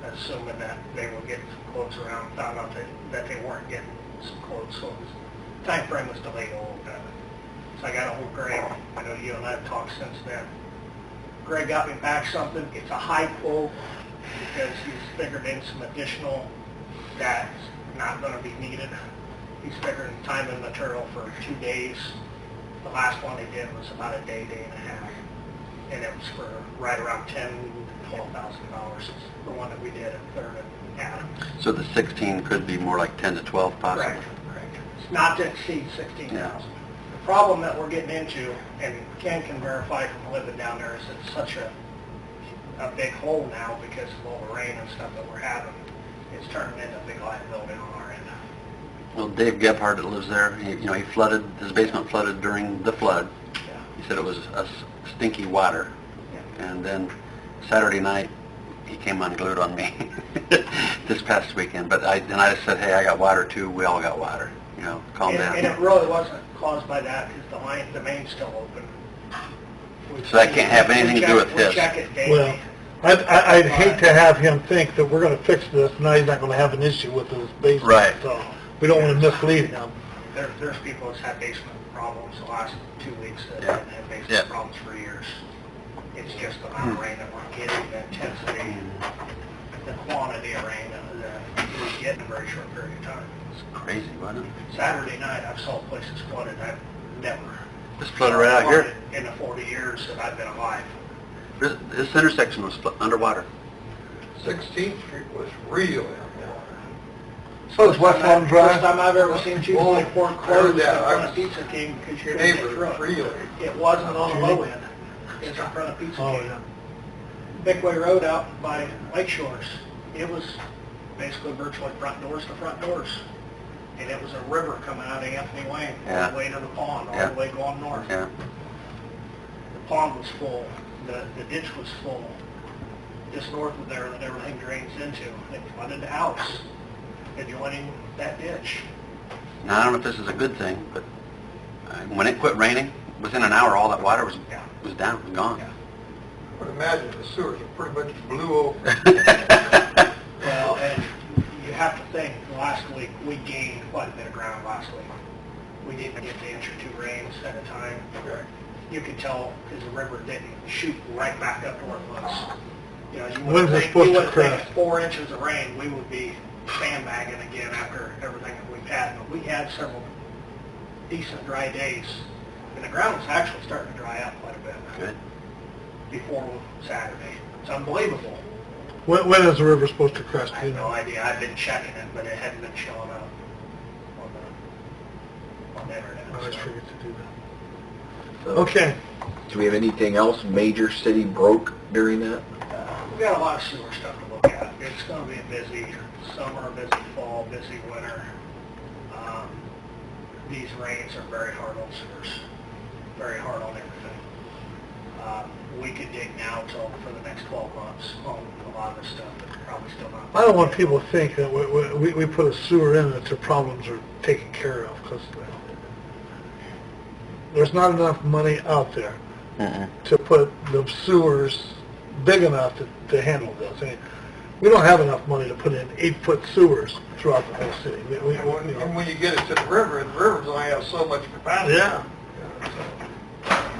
E: assuming that they were getting some quotes around, found out that they weren't getting some quotes, so the time frame was delayed a little bit. So I got a hold of Greg. I know you and I have talked since then. Greg got me back something. It's a high quote because he's figured in some additional that's not going to be needed. He's figuring time and material for 2 days. The last one they did was about a day, day and a half. And it was for right around $10,000 to $12,000. The one that we did at 3rd and Adams.
C: So the 16 could be more like 10 to 12 possibly?
E: Correct. It's not to exceed 16,000.
C: Yeah.
E: The problem that we're getting into, and Ken can verify from living down there, is it's such a big hole now because of all the rain and stuff that we're having. It's turning into a big liability on our end.
C: Well, Dave Gebhardt that lives there, he flooded, his basement flooded during the flood.
E: Yeah.
C: He said it was a stinky water.
E: Yeah.
C: And then Saturday night, he came unglued on me this past weekend. But I just said, hey, I got water too. We all got water. You know, calm down.
E: And it really wasn't caused by that, because the main's still open.
C: So that can't have anything to do with
E: We
C: his.
E: check it daily.
A: Well, I'd hate to have him think that we're gonna fix this, now he's not gonna have an issue with his basement.
C: Right.
A: So, we don't wanna mislead him.
E: There's people that's had basement problems the last 2 weeks that
C: Yeah.
E: haven't had basement
C: Yeah.
E: problems for years. It's just the amount of rain that we're getting, the intensity, the quantity of rain that we get in a very short period of time.
C: It's crazy, wasn't it?
E: Saturday night, I saw places flooded. I've never
C: Just flooded right out here.
E: flooded in the 40 years that I've been alive.
C: This intersection was underwater.
F: 16th Street was real.
A: So is West Lawn Drive?
E: First time I've ever seen 224 closed in
F: that.
E: front of Pizza King because you're going to get
F: Neighbor,
E: through it.
F: really.
E: It wasn't on the low end. It's in front of Pizza
A: Oh,
E: King.
A: yeah.
E: Bickway Road out by Lake Shores. It was basically virtually front doors to front doors. And it was a river coming out of Anthony Wayne, all
C: Yeah.
E: the way to the pond, all
C: Yeah.
E: the way going north.
C: Yeah.
E: The pond was full, the ditch was full. Just north of there that everything drains into. It flooded the house, adjoining that ditch.
C: Now, I don't know if this is a good thing, but when it quit raining, within an hour, all that water was down, was gone.
F: I would imagine the sewers are pretty much blew over.
E: Well, and you have to think, last week, we gained quite a bit of ground last week. We didn't get the inch or two rains at a time. You could tell because the river didn't shoot right back up to where it was. You know, you
A: When's
E: would
A: it
E: think,
A: supposed
E: you
A: to
E: would think
A: crest?
E: at 4 inches of rain, we would be sandbagging again after everything that we've had. But we had several decent dry days, and the ground was actually starting to dry up quite a bit
C: Good.
E: before Saturday. It's unbelievable.
A: When is the river supposed to crest,
E: I
A: do you
E: have no
A: know?
E: idea. I've been checking it, but it hadn't been showing up on the internet.
A: I always
E: so.
A: forget to do that.
G: So,
A: Okay,
G: do we have anything else major city broke during that?
E: We got a lot of sewer stuff to look at. It's going to be a busy summer, busy fall, busy winter. These rains are very hard on sewers, very hard on everything. We could dig now till for the next 12 months on a lot of this stuff, but probably still not.
A: I don't want people to think that we put a sewer in that the problems are taken care of, because there's not enough money out there to put the sewers big enough to handle this. I mean, we don't have enough money to put in 8-foot sewers throughout the whole city.
F: And when you get it to the rivers only have so much capacity.
A: Yeah.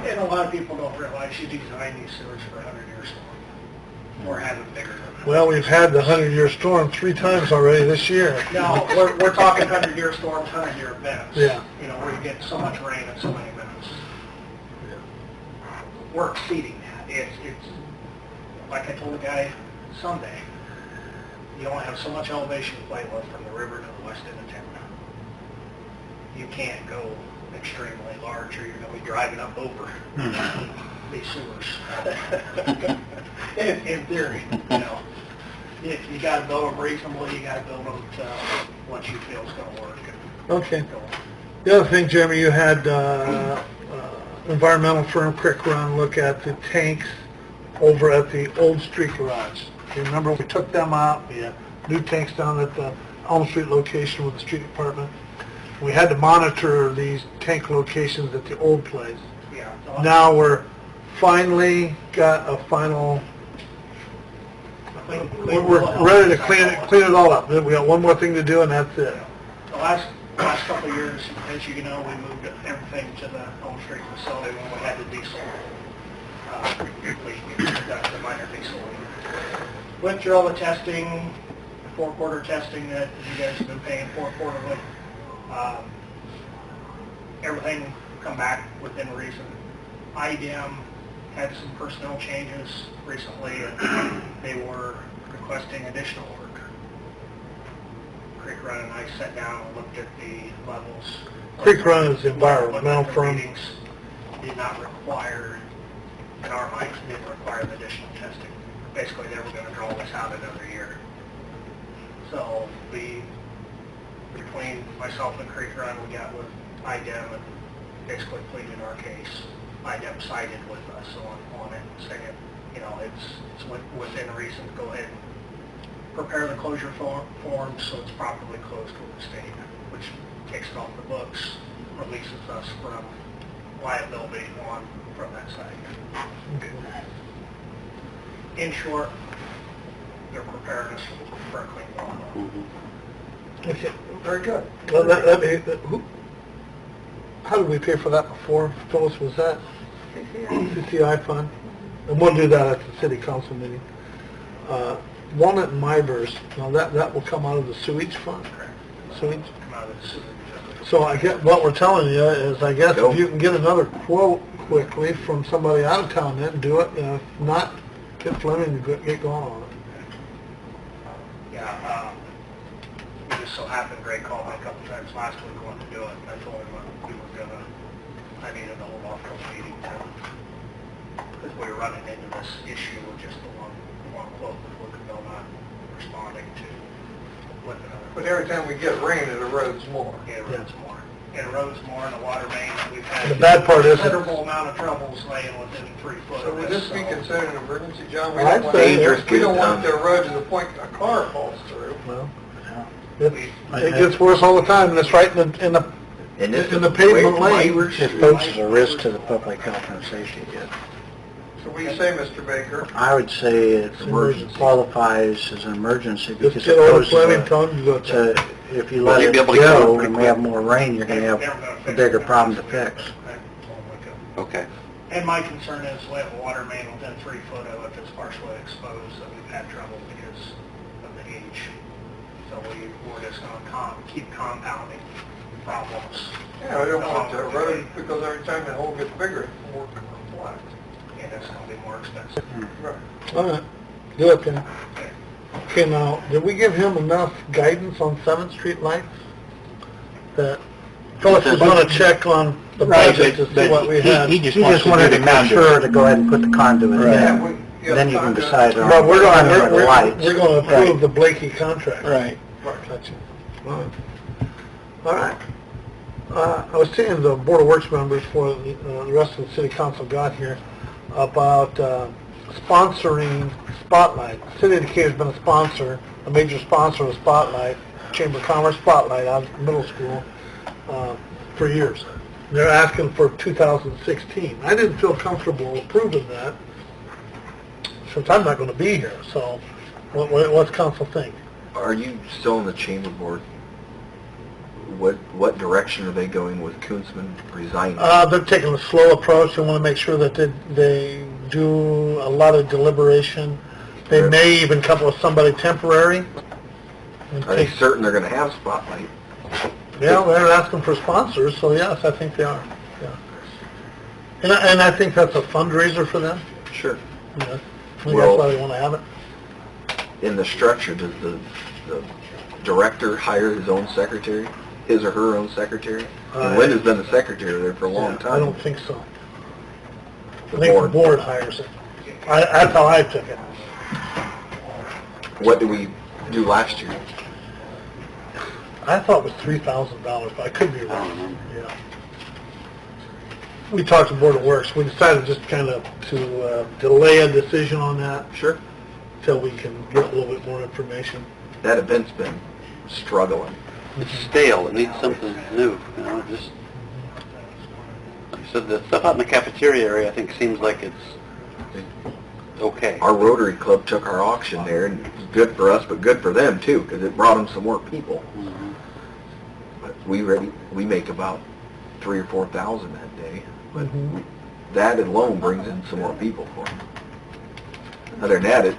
E: And a lot of people don't realize you design these sewers for 100-year storm. We're having bigger than that.
A: Well, we've had the 100-year storm 3 times already this year.
E: No, we're talking 100-year storms, 100-year events.
A: Yeah.
E: You know, where you get so much rain in so many minutes. We're exceeding that. It's like I told the guy Sunday, you only have so much elevation to play with from the river to the west end of town. You can't go extremely large or you're going to be driving up over these sewers. in theory, you know. You got to build them reasonably, you got to build them to what you feel is going to work.
A: Okay. The other thing, Jeremy, you had environmental firm Creek Run look at the tanks over at the old street garage. You remember we took them out, we had new tanks down at the Elm Street location with the street department. We had to monitor these tank locations at the old place.
E: Yeah.
A: Now we're finally got a final, we're ready to clean it all up. We got one more thing to do and that's it.
E: The last couple of years, as you know, we moved everything to the Elm Street facility when we had the diesel. The minor diesel. Went through all the testing, 4-quarter testing that you guys have been paying for quarterly. Everything come back within reason. IDEM had some personnel changes recently, and they were requesting additional work. Creek Run and I sat down and looked at the levels.
A: Creek Run is the environmental
E: The
A: firm.
E: readings did not require, in our minds, didn't require the additional testing. Basically, they were going to draw this out another year. So between myself and Creek Run, we got with IDEM and basically pleaded our case. IDEM sided with us on it, saying you know, it's within reason to go ahead and prepare the closure form so it's properly closed with the state, which takes it off the books, releases us from liability from that site. In short, they're preparing us for a clean water.
A: Okay.
E: Very good.
A: Well, how did we pay for that before? Phyllis, was that CCI fund? And we'll do that at the city council meeting. Walnut and Mivers, now that will come out of the sewage fund? Sewage?
E: Come out of the sewage.
A: So I get, what we're telling you is, I guess if you can get another quote quickly from somebody out of town, then do it. If not, get Fleming to get going on it.
E: Yeah, we just so happened, Greg called me a couple times last week wanting to do it, and I told him we were gonna, I needed to hold off till the meeting because we were running into this issue with just the one quote before Cabell not responding to with another.
F: But every time we get rain, it erodes more.
E: It erodes more. It erodes more in the water main. We've had
A: The bad part is,
E: considerable amount of troubles laying within 3 foot
F: So
E: of
F: would
E: this.
F: this be considered an emergency, John? We
A: I'd
F: don't want
A: say
F: it- we don't want it to erode to the point a car falls through.
A: well, it gets worse all the time, and it's right in the
G: And this
A: in the
G: is
A: pavement
G: way from
A: lane.
G: Ivers.
B: It poses a risk to the public health and safety.
F: So what do you say, Mr. Baker?
B: I would say it
A: Emergency.
B: qualifies as an emergency
A: Just
B: because
A: get
B: it
A: over
B: poses
A: Fleming,
B: a,
A: tell them to go check.
B: to, if you
C: Well,
B: let
C: you'd
B: it
C: be able to get it
B: go
C: pretty
B: and we have
C: quick.
B: more rain, you're going to have a bigger problem to fix.
C: Okay.
E: And my concern is we have a water main within 3 foot of it that's partially exposed, that we've had trouble because of the age. So we're just going to keep compounding problems.
F: Yeah, we don't want it to erode because every time the hole gets bigger, it's more complex.
E: And it's going to be more expensive.
F: Right.
A: All right, do it then. Okay, now, did we give him enough guidance on 7th Street lights? That Phyllis is gonna check on the budget to see what we had.
B: He just wanted to make sure to go ahead and put the conduit in.
F: Yeah, we- yeah,
B: Then you can
F: conduit.
B: decide on
A: But we're
B: conduit
A: gonna,
B: or lights.
A: we're gonna approve
B: Right.
A: the Blakey contract.
B: Right.
A: Gotcha. All right. I was saying to the Board of Works members before the rest of the city council got here about sponsoring Spotlight. The City of Decatur's been a sponsor, a major sponsor of Spotlight, Chamber of Commerce Spotlight out of middle school for years. They're asking for 2016. I didn't feel comfortable approving that since I'm not going to be here. So what's council think?
G: Are you still on the chamber board? What direction are they going with Kunzman resigning?
A: They're taking a slow approach. They want to make sure that they do a lot of deliberation. They may even come with somebody temporary. And
G: Are they
A: take,
G: certain they're going to have Spotlight?
A: yeah, they're asking for sponsors, so yes, I think they are. Yeah. And I think that's a fundraiser for them.
G: Sure.
A: Yeah. I think
G: Well-
A: that's why they want to have it.
G: In the structure, does the director hire his own secretary? His or her own secretary? And Linda's been the secretary there for a long
A: Yeah,
G: time.
A: I don't think so.
G: The
A: I think the
G: board.
A: board hires it. That's how I took it.
G: What did we do last year?
A: I thought it was $3,000, but I could be
C: I don't
A: wrong.
C: remember.
A: Yeah. We talked to Board of Works. We decided just kind of to delay a decision on that
G: Sure.
A: until we can get a little bit more information.
G: That event's been struggling.
C: It's stale, it needs something new, you know, just, like I said, the stuff out in the cafeteria area, I think, seems like it's okay.
G: Our Rotary Club took our auction there, and it was good for us, but good for them too, because it brought them some more people.
C: Mhm.
G: But we make about 3,000 or 4,000 that day, but
A: Mhm.
G: that alone brings in some more people for them. Other than that, it's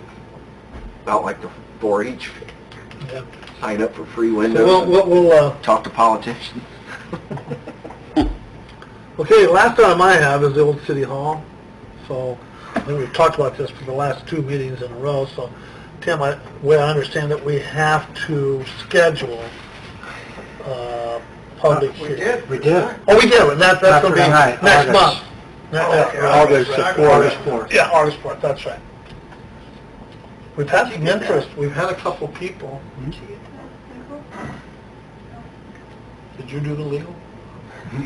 G: about like the 4-H.
A: Yeah.
G: Sign up for free
A: So
G: windows,
A: we'll
G: talk to politicians.
A: okay, last item I have is the old City Hall. So I think we've talked about this for the last 2 meetings in a row. So Tim, the way I understand it, we have to schedule public
F: We
A: hearing.
F: did.
B: We did.
A: Oh, we did. That's going to be
B: Right,
A: next
B: August.
A: month.
F: okay.
B: August
F: Right.
B: 4th. August 4th.
A: Yeah, August 4th, that's right. We've had some interest. We've had a couple people. Did you do the legal?
B: We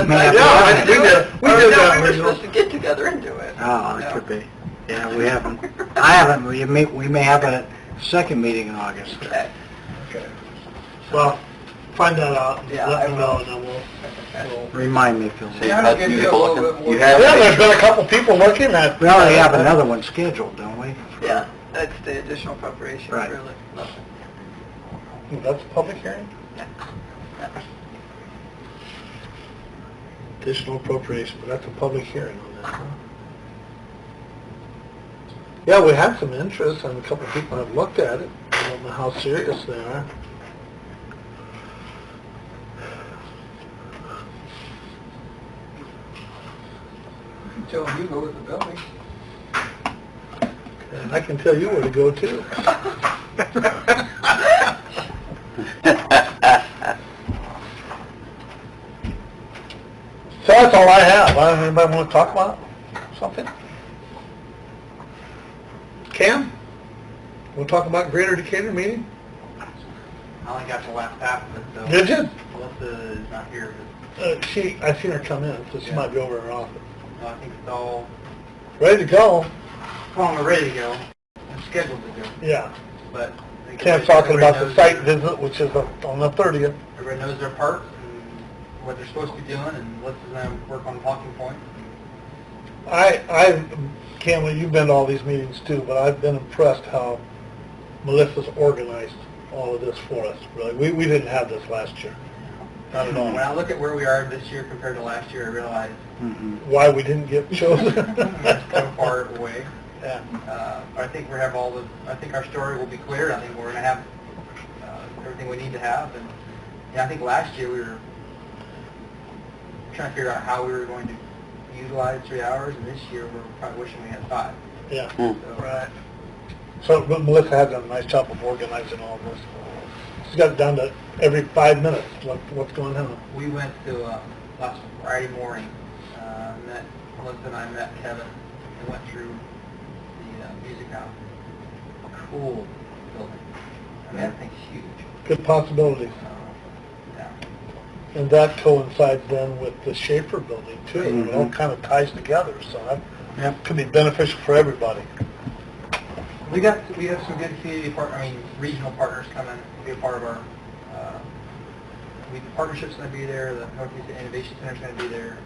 B: may have
A: Yeah,
B: to-
A: we did. We did
D: No,
A: that
D: we were
A: original.
D: supposed to get together and do it.
B: Oh, it could be.
H: Yeah, we haven't, I haven't, we may have a second meeting in August.
D: Okay.
A: Okay. Well, find that out, and
D: Yeah,
A: let
D: I
A: me know,
D: will.
A: and then we'll...
H: Remind me if you'll.
C: So you've had
E: give you a
C: people
E: little
C: looking?
E: bit more-
C: You have?
A: Yeah, there's been a couple people looking at...
H: We already have another one scheduled, don't we?
D: Yeah, that's the additional appropriation,
H: Right.
D: really.
A: That's a public hearing? Additional appropriation, but that's a public hearing on this, huh? Yeah, we had some interest, and a couple of people have looked at it. I don't know how serious they are.
E: Until you go with the building.
A: And I can tell you where to go, too. So that's all I have. Anybody want to talk about something? Cam? Want to talk about Greater Decatur meeting?
I: I only got the last half of it, so
A: Did you?
I: Melissa is not here,
A: I seen her come in, so she might be over in her office.
I: but I think it's all,
A: Ready to go?
I: well, we're ready to go. I'm scheduled to go,
A: Yeah.
I: but I think
A: Cam's talking about the site visit, which is on the 30th.
I: Everybody knows their part and what they're supposed to be doing, and Melissa's going to work on talking points.
A: Cam, you've been to all these meetings too, but I've been impressed how Melissa's organized all of this for us, really. We didn't have this last year. Not at
I: When
A: all.
I: I look at where we are this year compared to last year, I realize
A: Why we didn't get chosen.
I: it's so far away.
A: Yeah.
I: I think we have I think our story will be clear. I think we're going to have everything we need to have. And yeah, I think last year we were trying to figure out how we were going to utilize 3 hours, and this year we're probably wishing we had 5.
A: Yeah,
I: So,
A: right. So, but Melissa has done a nice job of organizing all this. She's got it down to every 5 minutes, what's going on.
I: we went to last Friday morning, Melissa and I met Kevin and went through the music house. Cool building. I mean, that thing's huge.
A: Good possibilities.
I: Yeah.
A: And that coincides then with the Schaefer building too. It all kind of ties together, so that could be beneficial for everybody.
I: We have some good community regional partners coming to be a part of our, partnership's going to be there, the Northeast Innovation Center's going to be there,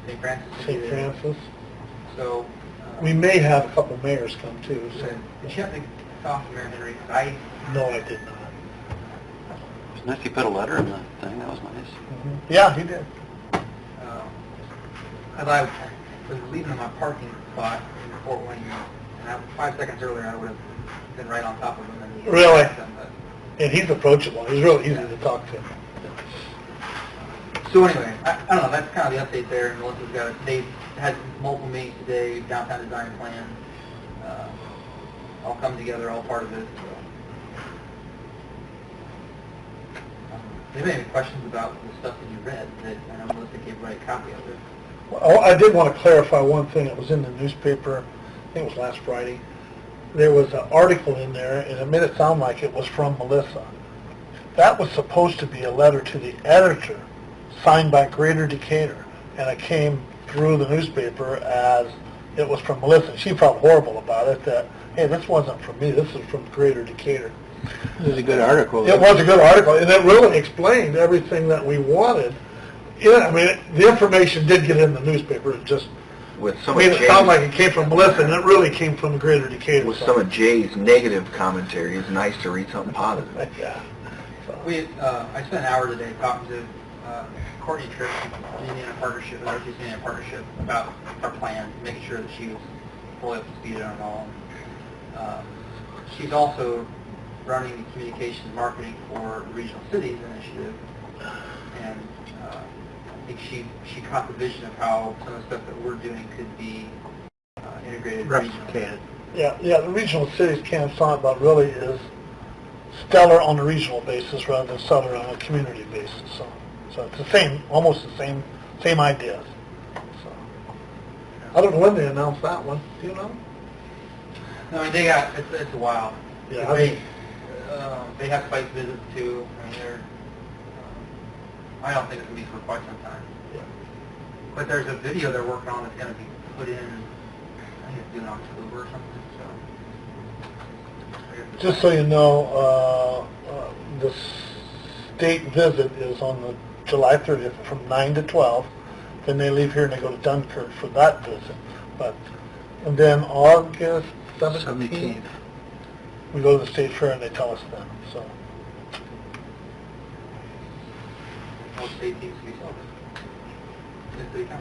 I: St. Francis is going to be
A: St.
I: there.
A: Francis.
I: So,
A: We may have a couple mayors come too, so.
I: did you happen to talk to Mayor Henry? 'Cause
A: No, I did not.
C: It was nice you put a letter in the thing, that was nice.
A: Yeah, he did.
I: as I was leaving my parking spot in Fort Wayne, and 5 seconds earlier I would have been right on top of him. And he
A: Really?
I: asked him, but-
A: And he's approachable. He's real easy to talk to.
I: So anyway, I don't know, that's kind of the update there, and Melissa's got it. They've had multiple meetings today, downtown design plan, all come together, all part of it. So. Do you have any questions about the stuff that you read? That I know Melissa gave right a copy of it.
A: Well, I did want to clarify one thing. It was in the newspaper, I think it was last Friday. There was an article in there, and it made it sound like it was from Melissa. That was supposed to be a letter to the editor, signed by Greater Decatur, and it came through the newspaper as it was from Melissa. She felt horrible about it, that, hey, this wasn't from me, this is from Greater Decatur.
B: It was a good article.
A: It was a good article, and it really explained everything that we wanted. Yeah, I mean, the information did get in the newspaper, it just
G: With some
A: made
G: of
A: it sound like
G: Jay's,
A: it came from Melissa, and it really came from Greater Decatur.
G: with some of Jay's negative commentary, it's nice to read something positive.
A: Yeah.
I: I spent an hour today talking to Courtney Tripp, the Indiana Partnership, the Northeast Indiana Partnership, about our plan, making sure that she was fully up to speed on it all. She's also running the communications marketing for the Regional Cities Initiative, and I think she caught the vision of how some of the stuff that we're doing could be integrated regionally.
H: Replicated.
A: Yeah, the regional cities Cam talking about really is stellar on a regional basis rather than stellar on a community basis. So it's the same, almost the same ideas. So I don't know when they announced that one. Do you know?
I: No, I mean, they got, it's a while.
A: Yeah, I mean-
I: They have site visits too. I mean, I don't think it's going to be for quite some time.
A: Yeah.
I: But there's a video they're working on that's going to be put in I think it's due in October or something, so.
A: Just so you know, the state visit is on the July 30th from 9 to 12. Then they leave here and they go to Dunkirk for that visit. And then August 17th, we go to the state fair and they tell us then. So
I: What state needs to be sold? If they come.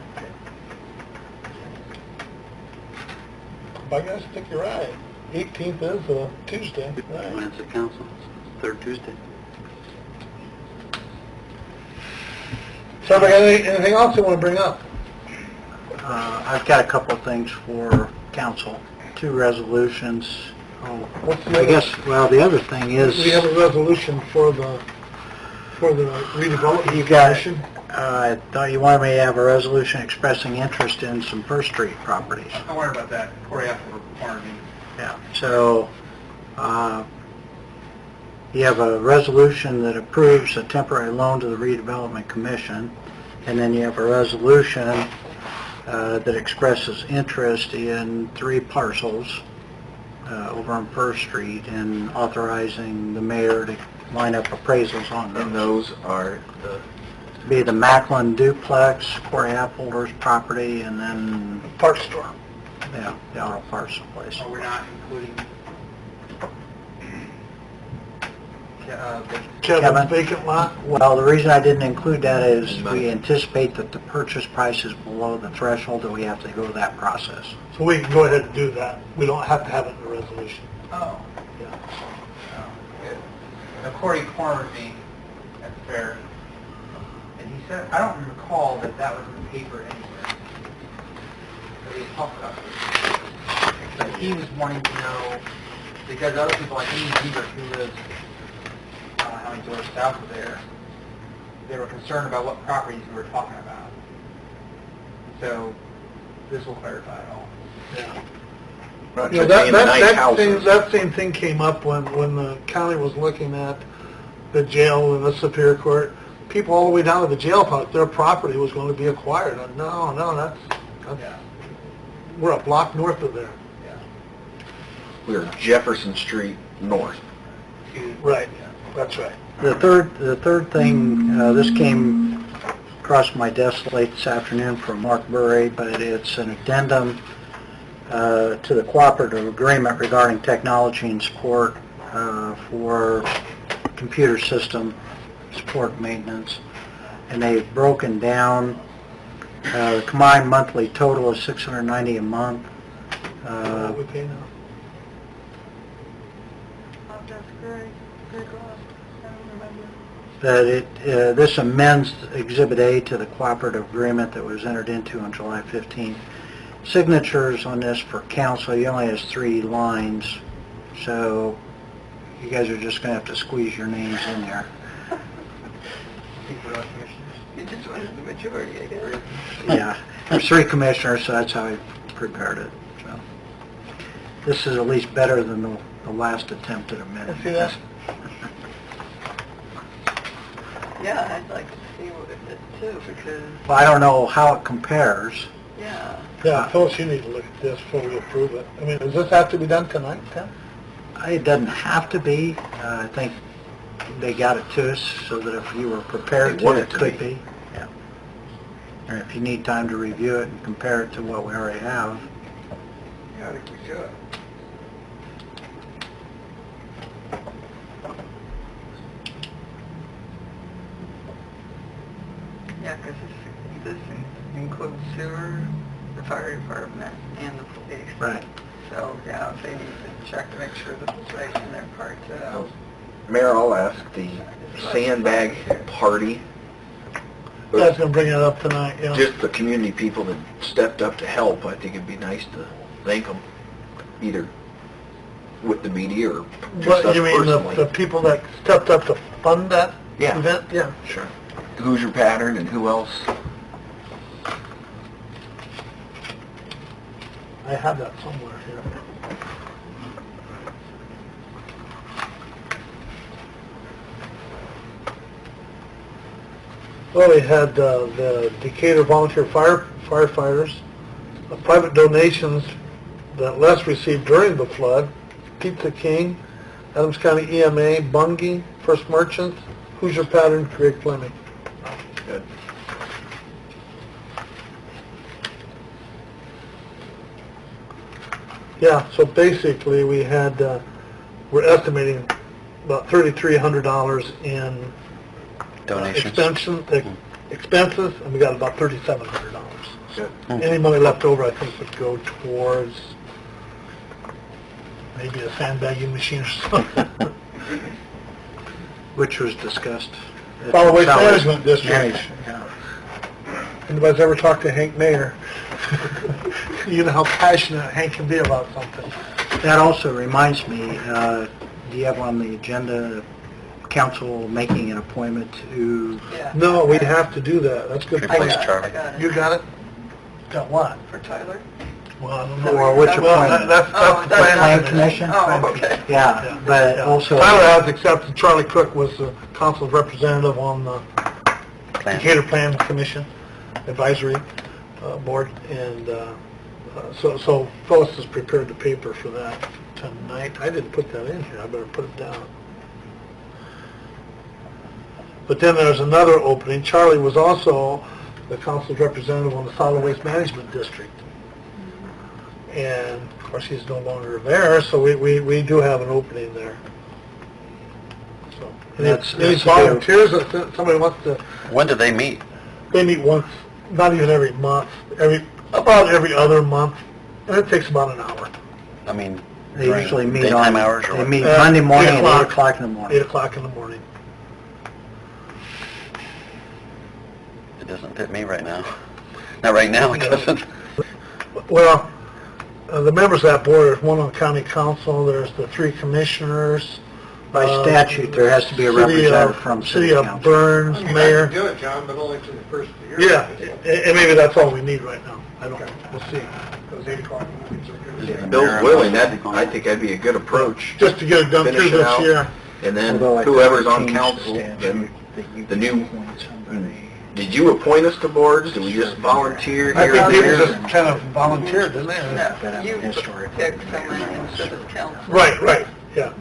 A: I guess I think you're right. 18th is a Tuesday.
C: When
A: Right.
C: it's at council, it's third Tuesday.
A: So, anything else you want to bring up?
H: I've got a couple of things for council, 2 resolutions.
A: What's the
H: I
A: other-
H: guess, well, the other thing is...
A: We have a resolution for the redevelopment
H: You got,
A: commission.
H: I thought you wanted me to have a resolution expressing interest in some First Street properties.
I: Don't worry about that. Corey asked for corner me.
H: Yeah, so, you have a resolution that approves a temporary loan to the redevelopment commission, and then you have a resolution that expresses interest in 3 parcels over on First Street and authorizing the mayor to line up appraisals on
G: And
H: those.
G: those are the,
H: Be the Macklin duplex, Corey Apple's property, and then,
A: Park store.
H: yeah, the auto parts place.
I: So we're not including,
A: Kevin's
H: Kevin?
A: vacant lot.
H: Well, the reason I didn't include that is we anticipate that the purchase price is below the threshold that we have to go that process.
A: So we can go ahead and do that. We don't have to have it in the resolution.
I: oh,
A: Yeah.
I: oh, good. Now Corey cornered me at the fair, and he said, I don't recall that that was in the paper anywhere. That we had talked about this. But he was wanting to know, because other people like Ian Hebert, who lives, I don't know how many doors south of there, they were concerned about what properties we were talking about. So this will clarify it all.
A: Yeah.
G: we're not
A: You know,
G: saying the nice houses.
A: that same thing came up when the county was looking at the jail in the Superior Court. People all the way down to the jail thought their property was going to be acquired. No, that's
I: Yeah.
A: we're a block north of there.
G: We're Jefferson Street North.
A: Right. That's right.
H: The third thing, this came across my desk late this afternoon from Mark Burry, but it's an addendum to the cooperative agreement regarding technology and support for computer system support and maintenance. And they've broken down, the combined monthly total is $690 a month.
A: What we pay now.
D: Oh, that's great. Good God. I don't remember.
H: That this amends Exhibit A to the cooperative agreement that was entered into on July 15th. Signatures on this for council, he only has 3 lines, so you guys are just going to have to squeeze your names in there.
D: You just wanted the majority, I guess.
H: Yeah, there's 3 commissioners, so that's how I prepared it. So this is at least better than the last attempt at amendment.
A: See that?
D: Yeah, I'd like to see what it is too, because,
H: Well, I don't know how it compares.
D: yeah.
A: Yeah, Phyllis, you need to look at this before we approve it. I mean, does this have to be done tonight, Tim?
H: It doesn't have to be. I think they got it to us so that if you were prepared
G: They want
H: to,
G: it
H: it
G: to
H: could
G: be.
H: be. Yeah. Or if you need time to review it and compare it to what we already have.
D: Yeah, I think we should. Yeah, because this includes sewer, the fire department, and the police.
H: Right.
D: So, yeah, they need to check to make sure that it's right in their part too.
G: Mayor, I'll ask the sandbag party,
A: Yeah, I was going to bring it up tonight, yeah.
G: just the community people that stepped up to help. I think it'd be nice to thank them, either with the media or just
A: What,
G: us
A: you mean the
G: personally.
A: people that stepped up to fund that
G: Yeah.
A: event? Yeah, sure.
G: Hoosier Pattern and who else?
A: I have that somewhere here. Well, we had the Decatur Volunteer Firefighters, private donations that Les received during the flood: Pizza King, Adams County EMA, Bungie, First Merchants, Hoosier Pattern, Craig Fleming.
G: Good.
A: Yeah, so basically we had, we're estimating about $3,300 in expenses, and we got about $3,700.
G: Good.
A: Any money left over, I think, would go towards maybe a sandbagging machine or something.
H: Which was discussed. at
A: Solid Waste
H: Solid
A: Management District.
H: Management, yeah.
A: Anybody's ever talked to Hank Mayer? You know how passionate Hank can be about something.
H: That also reminds me, do you have on the agenda council making an appointment to,
D: Yeah.
A: No, we'd have to do that. That's a good.
C: Replace
A: point.
C: Charlie.
D: I got it.
A: You got it? Got what?
D: For Tyler?
A: Well, I don't know.
H: Or which
A: Well,
H: appointment?
A: that's
D: Oh,
A: the
D: that's
A: plan.
H: Plan Commission?
D: Oh, okay.
H: Yeah, but also,
A: Tyler has accepted, Charlie Cook was the council's representative on the Decatur Plan Commission Advisory Board, and so Phyllis has prepared the paper for that tonight. I didn't put that in here, I better put it down. But then there's another opening. Charlie was also the council's representative on the Solid Waste Management District. And of course, he's no longer there, so we do have an opening there. So,
H: That's
A: any
H: a
A: volunteers, that somebody wants to,
C: When do they meet?
A: they meet once, not even every month, about every other month, and it takes about an hour.
C: I mean,
H: they
C: during
H: usually meet
C: daytime
H: on,
C: hours or
H: they
C: what?
H: meet Monday morning at 8 o'clock in the
A: 8
H: morning.
A: o'clock in the morning.
C: It doesn't fit me right now. Not right now, it doesn't.
A: Well, the members of that board, there's one on the county council, there's the 3 commissioners.
H: By statute, there has to be a representative from
A: City
H: city
A: of
H: council.
A: Burns,
F: I mean, I
A: mayor.
F: can do it, John, but only to the first of the year.
A: Yeah, and maybe that's all we need right now. I don't know, we'll see.
F: Because 8 o'clock meetings are good.
G: If Bill's willing, I think that'd be a good approach.
A: Just to get it done through
G: Finish it
A: this
G: out.
A: year.
G: And then
H: Although I think
G: whoever's
H: they
G: on
H: changed the
G: council,
H: statute
G: then
H: that you
G: the
H: can
G: new,
H: appoint somebody.
G: did you appoint us to boards? Did we just volunteer
A: I
G: here
A: think
G: and
A: people
G: there?
A: just kind of volunteered, didn't they?
D: No, you pick someone instead of council.
A: Right, yeah.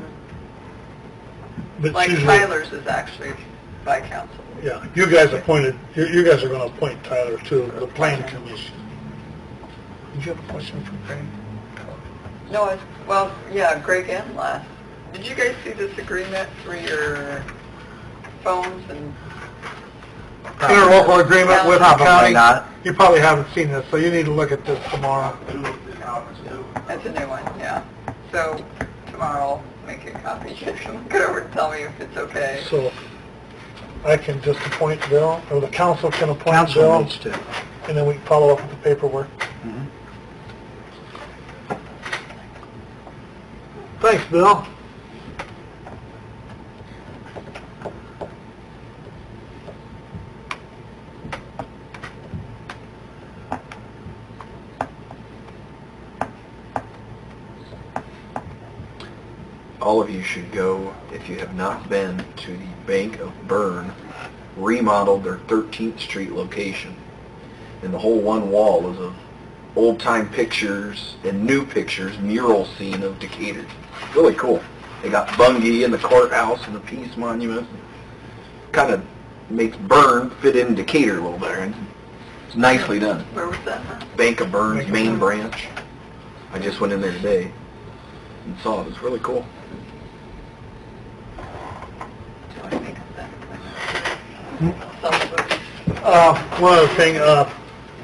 A: But
D: Like
A: usually-
D: Tyler's is actually by council.
A: Yeah, you guys appointed, you guys are gonna appoint Tyler to the plan commission. Did you have a question for Craig?
D: No, well, yeah, Greg and Les. Did you guys see this agreement through your phones and?
A: Interlocal agreement with the
H: Probably
A: county?
H: not.
A: You probably haven't seen this, so you need to look at this tomorrow.
D: That's a new one, yeah. So tomorrow I'll make a copy. You can look it over and tell me if it's okay.
A: So I can just appoint Bill, or the council can appoint
H: Council
A: Bill,
H: needs to.
A: and then we can follow up with the paperwork.
H: Mhm.
A: Thanks, Bill.
G: All of you should go, if you have not been, to the Bank of Bern, remodeled their 13th Street location. And the whole one wall is of old-time pictures and new pictures, mural scene of Decatur. Really cool. They got Bungie and the courthouse and the Peace Monument. Kind of makes Bern fit in Decatur a little better. And it's nicely done.
D: Where was that?
G: Bank of Bern's main branch. I just went in there today and saw it. It's really cool.
D: Do I think of that?
A: One other thing,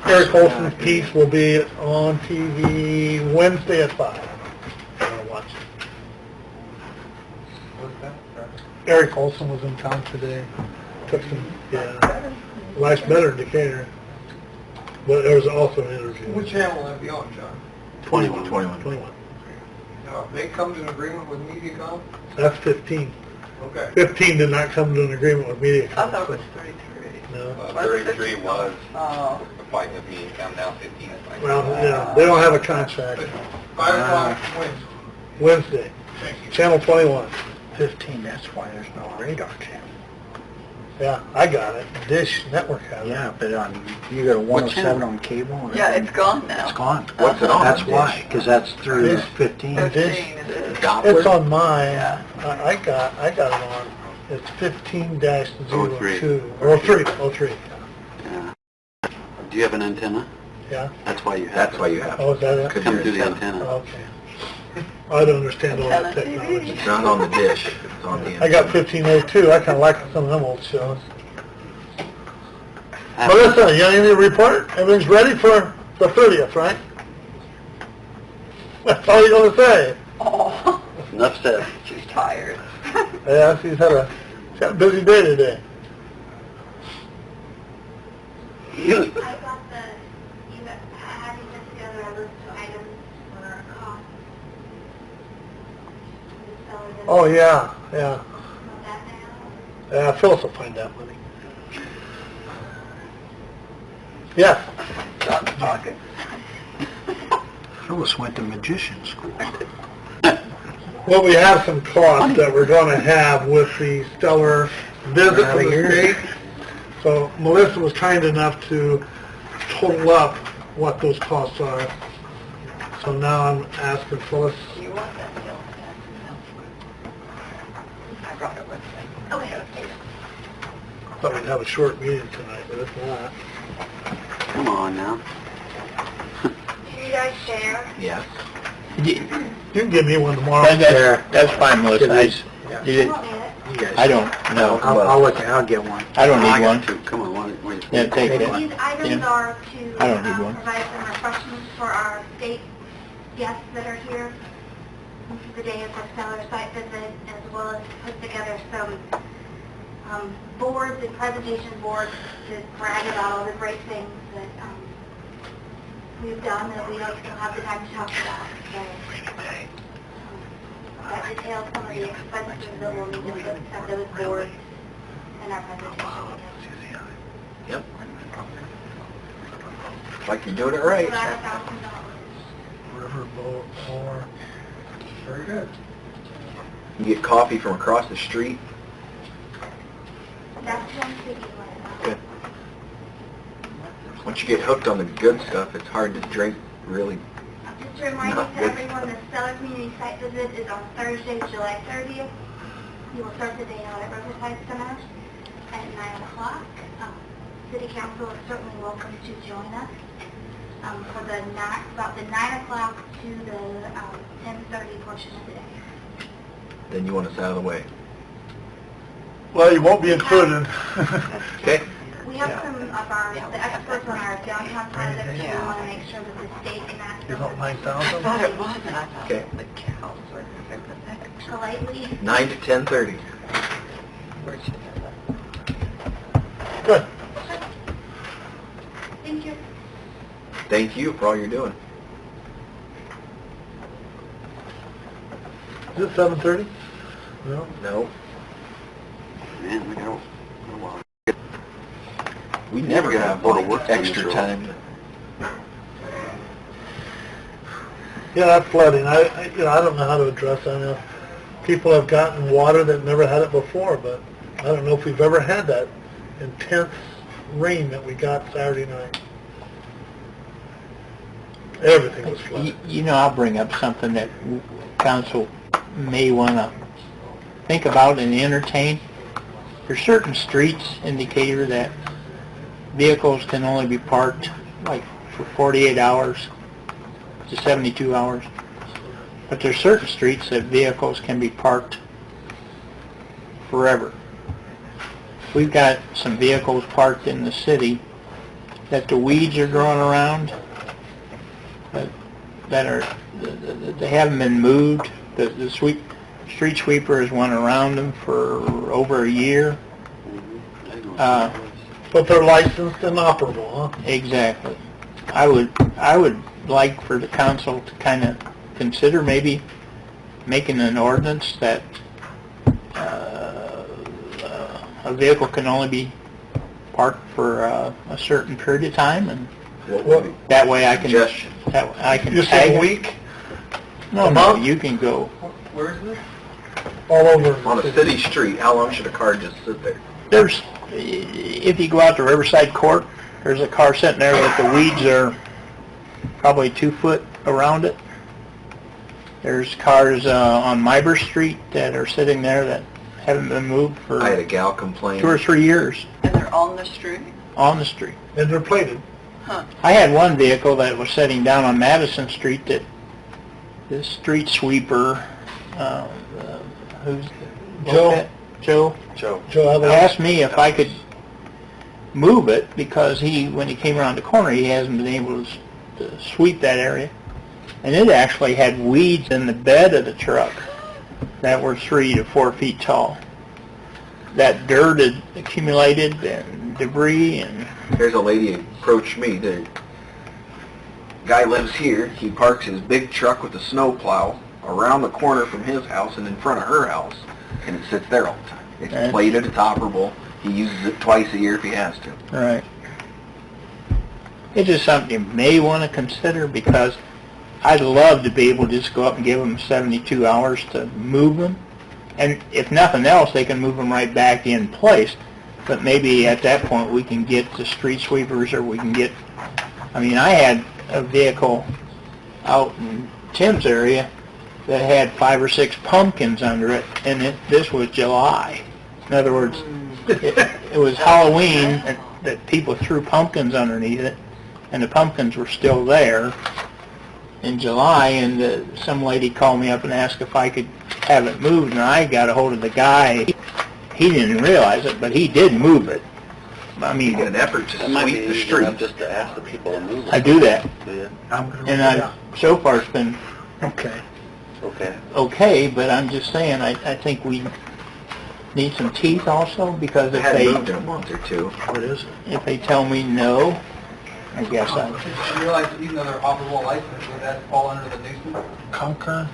A: Eric Olson's piece will be on TV Wednesday at 5. Watch it. Eric Olson was in town today. Took some, life's better in Decatur. But there was also an interview.
F: Which channel will that be on, John?
A: 21.
G: 21.
F: Now, if they come to an agreement with MediaCom?
A: That's 15.
F: Okay.
A: 15 did not come to an agreement with MediaCom.
D: I thought it was 33.
A: No.
D: Was it 33?
C: was
D: Oh.
C: the fight with me, come down 15.
A: Well, yeah, they don't have a contract.
F: 5 o'clock Wednesday.
A: Wednesday,
F: Thank you.
A: Channel 21.
H: 15, that's why there's no radar channel.
A: Yeah, I got it. Dish Network has it.
H: Yeah, but you go to 107
C: channel?
H: on cable. and
D: Yeah, it's gone now.
H: It's gone.
G: What's it on?
H: That's why, because that's through
A: Dish.
H: 15.
A: Dish.
D: 15 it is.
G: Doppler?
A: It's on mine.
D: Yeah.
A: I got it on. It's 15-02. 03.
C: Yeah. Do you have an antenna?
A: Yeah.
C: That's why you have
G: That's
C: it.
G: why you have
A: Oh,
G: it.
A: is that it?
G: Because
C: Come
G: your
C: through the
G: antenna.
C: antenna.
A: Okay. I don't understand all that
D: Antenna TV.
A: technology.
G: It's not on the dish, it's on the
A: I got
G: antenna.
A: 1502. I kind of like some of them old shows.
C: I-
A: Melissa, you got anything to report? Everything's ready for the 30th, right? That's all you're going to say.
D: Oh,
C: Enough said.
D: she's tired.
A: Yeah, she's had a busy day today.
C: You,
J: I got had you put together a list of items for a cost.
A: Oh, yeah.
J: That now?
A: Yeah, Phyllis will find that money. Yes.
D: John's talking.
H: Phyllis went to magician school.
A: Well, we have some costs that we're going to have with the stellar visit from the state. So Melissa was kind enough to total up what those costs are. So now I'm asking Phyllis.
D: Do you want that bill? No. I brought it with me.
J: Okay.
A: Thought we'd have a short meeting tonight, but it's not.
C: come on now.
J: Can you guys share?
G: Yes.
A: You can give me one tomorrow.
B: That's fine, Melissa.
H: Yeah.
B: You did-
J: Want me to?
G: You guys.
B: I don't, no.
H: I'll get one.
B: I don't
C: I
B: need
C: got
B: one.
C: two. Come on, wait.
B: Yeah, take it.
J: These items
B: Yeah.
J: are to
B: I don't need one.
J: provide some refreshments for our state guests that are here. This is the day of the stellar site visit, as well as put together some boards and presentation boards to brag about all the great things that we've done that we don't still have the time to talk about. So, that details some of the expenses that we'll need to put at those boards in our presentation.
G: Yep. Like you're doing it right.
J: About $1,000.
A: Riverboat or...
G: Very good. You get coffee from across the street.
J: That's what I'm thinking right now.
G: Good. Once you get hooked on the good stuff, it's hard to drink really.
J: Just a reminder to everyone, the Stellar Community Site Visit is on Thursday, July 30th. You will start the day out at Riverside Center at 9 o'clock. City Council is certainly welcome to join us for the about the 9 o'clock to the 10:30 portion of the day.
G: Then you want us out of the way.
A: Well, you won't be included.
G: Okay?
J: We have some of the experts on our downtown project, so we want to make sure that the state can act
A: You want
D: I
A: 9,000?
D: thought it was, and I thought
G: Okay.
D: the cows were next.
J: politely.
G: 9 to 10:30.
D: Where'd she have that?
A: Good.
J: Thank you.
G: Thank you for all you're doing.
A: Is it 7:30? No?
G: No.
C: Man, we got a while.
G: We never
C: get a
G: have
C: lot of
G: like
C: work done
G: extra
C: this
G: time.
A: Yeah, that flooding, I don't know how to address that. I know people have gotten water that never had it before, but I don't know if we've ever had that intense rain that we got Saturday night. Everything was flooded.
B: You know, I'll bring up something that council may want to think about and entertain. There's certain streets in Decatur that vehicles can only be parked like for 48 hours to 72 hours. But there's certain streets that vehicles can be parked forever. We've got some vehicles parked in the city that the weeds are growing around, that they haven't been moved. The street sweeper has went around them for over a year.
A: But they're licensed and operable, huh?
B: Exactly. I would like for the council to kind of consider maybe making an ordinance that a vehicle can only be parked for a certain period of time, and
G: What would be
B: that way I can
G: suggestion?
A: You
B: tag
A: say a
B: it.
A: week?
B: No,
A: a
B: no,
A: month?
B: you can go.
G: Where is this?
A: All over.
G: On a city street, how long should a car just sit there?
B: There's, if you go out to Riverside Court, there's a car sitting there that the weeds are probably 2 foot around it. There's cars on Myber Street that are sitting there that haven't been moved for
G: I had a gal complain.
B: 2 or 3 years
D: And they're on the street?
B: on the street.
A: And they're plated.
D: Huh.
B: I had one vehicle that was sitting down on Madison Street that the street sweeper, who's...
A: Joe.
B: Joe
G: Joe.
B: asked me if I could move it because when he came around the corner, he hasn't been able to sweep that area. And it actually had weeds in the bed of the truck that were 3 to 4 feet tall. That dirt had accumulated and debris and...
G: There's a lady approached me. The guy lives here. He parks his big truck with a snow plow around the corner from his house and in front of her house, and it sits there all the time. It's plated, it's operable. He uses it twice a year if he has to.
B: Right. It's just something you may want to consider because I'd love to be able to just go up and give them 72 hours to move them. And if nothing else, they can move them right back in place. But maybe at that point we can get the street sweepers or we can get... I mean, I had a vehicle out in Tim's area that had 5 or 6 pumpkins under it, and this was July. In other words, it was Halloween and that people threw pumpkins underneath it, and the pumpkins were still there in July, and some lady called me up and asked if I could have it moved, and I got a hold of the guy. He didn't realize it, but he did move it. I mean,
G: Make an effort to
C: That might be
G: sweep the
C: easy enough
G: street.
C: just to ask the people to move it.
B: I do that,
C: Yeah,
B: and so far it's been
A: Okay.
C: okay.
B: okay, but I'm just saying, I think we need some teeth also, because
G: I
B: if
G: hadn't moved
B: they,
G: in a month or two.
A: What is it?
B: if they tell me no, I guess I,
I: You realize that even though they're operable license, would that fall under the nuisance?
A: Concord?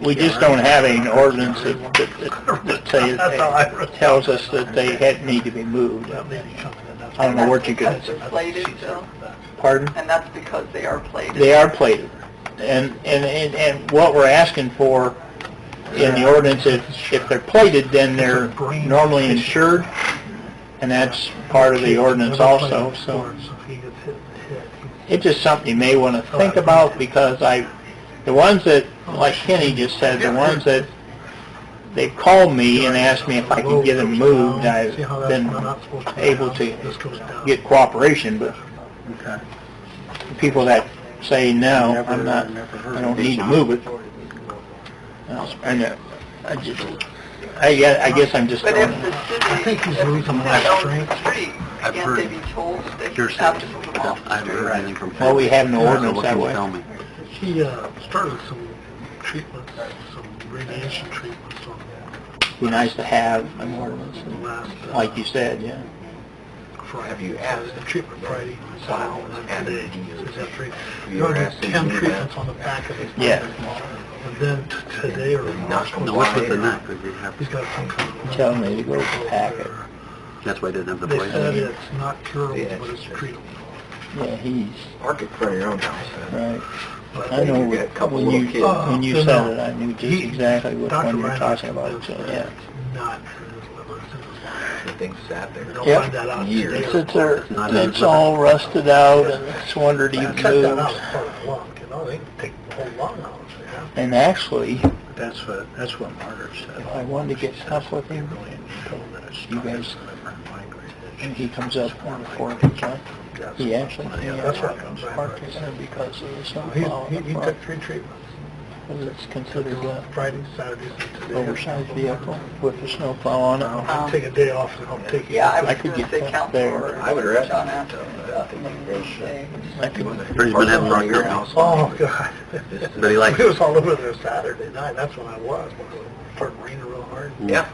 B: we just don't have an ordinance that tells us that they need to be moved. I don't know what you could,
D: And that's because they're plated still?
B: pardon?
D: And that's because they are plated?
B: They are plated. And what we're asking for in the ordinance, if they're plated, then they're normally insured, and that's part of the ordinance also, so it's just something you may want to think about, because the ones that, like Kenny just said, the ones that they've called me and asked me if I could get them moved, I've been able to get cooperation, but the people that say no, I don't need to move it. I guess I'm just...
D: But if the city,
A: I think he's losing
D: if
A: that
D: they own
A: strength.
D: the street,
C: I've
D: can't
C: heard
D: they be told that they
C: hearsay,
D: have to move them
C: but
D: off
C: I
D: the
C: haven't heard
D: street?
C: anything from...
B: Well, we have no
C: So
B: ordinance
C: what
B: that
C: can you
B: way.
C: tell me?
A: He started some treatments, some radiation treatments on
B: Be nice to have an ordinance,
A: the last,
B: like you said, yeah.
A: Friday.
G: Have you asked
A: The treatment Friday,
G: Wow.
A: Saturday, and today.
G: Have
A: He
G: you ever
A: ordered
G: asked him
A: 10
G: to do that?
A: treatments on the back of his
B: Yeah.
A: neck. And then today or tomorrow,
C: No, what's with the neck? Did you have-
A: he's got some kind of...
B: Tell me to go pack it.
C: That's why I didn't have the
A: They
C: place.
A: said it's not curable,
G: Yeah.
A: but it's treatable.
B: Yeah, he's
G: Park in front of your own house, then.
B: right.
G: But
B: I know
G: you got a couple
B: when
G: little
B: you
G: kids.
B: when you
A: So
B: said
A: no.
B: it, I knew just
A: He-
B: exactly which
A: Dr.
B: one you were
A: Reinhardt
B: talking about.
A: says
B: So
A: that
B: yeah,
A: it's not in his liver, it's in his lungs.
G: The thing sat there.
A: They'll
B: Yep.
A: find that out
G: Years.
A: today.
B: it sits there.
C: Not in his
B: It's
C: liver.
B: all rusted out, and it's wondered you
A: Cut that out
B: moved.
A: as part of the lung, you know, they can take the whole lung out, yeah.
B: And actually,
H: That's what Margaret said.
B: if I wanted to get tough with him, you guys, and he comes up on the 4th of July, he actually
A: That's right.
B: parked in there because of the
A: He
B: snowplow in the
A: took
B: front.
A: 3 treatments,
B: Because it's considered a
A: Fridays, Saturdays, and today.
B: oversized vehicle with a snowplow on it.
A: I'll take a day off and I'll take it.
D: Yeah, I
B: I
D: was
B: could
D: going to
B: get
D: say
B: that
D: council
B: there.
D: order.
G: I would rather-
D: John asked me about the day.
B: I could,
C: He's been having
G: Park in your
C: front
G: house.
A: Oh, God.
C: But he likes
A: It was all over there Saturday night, that's when I was, when it started raining real hard.
G: Yeah.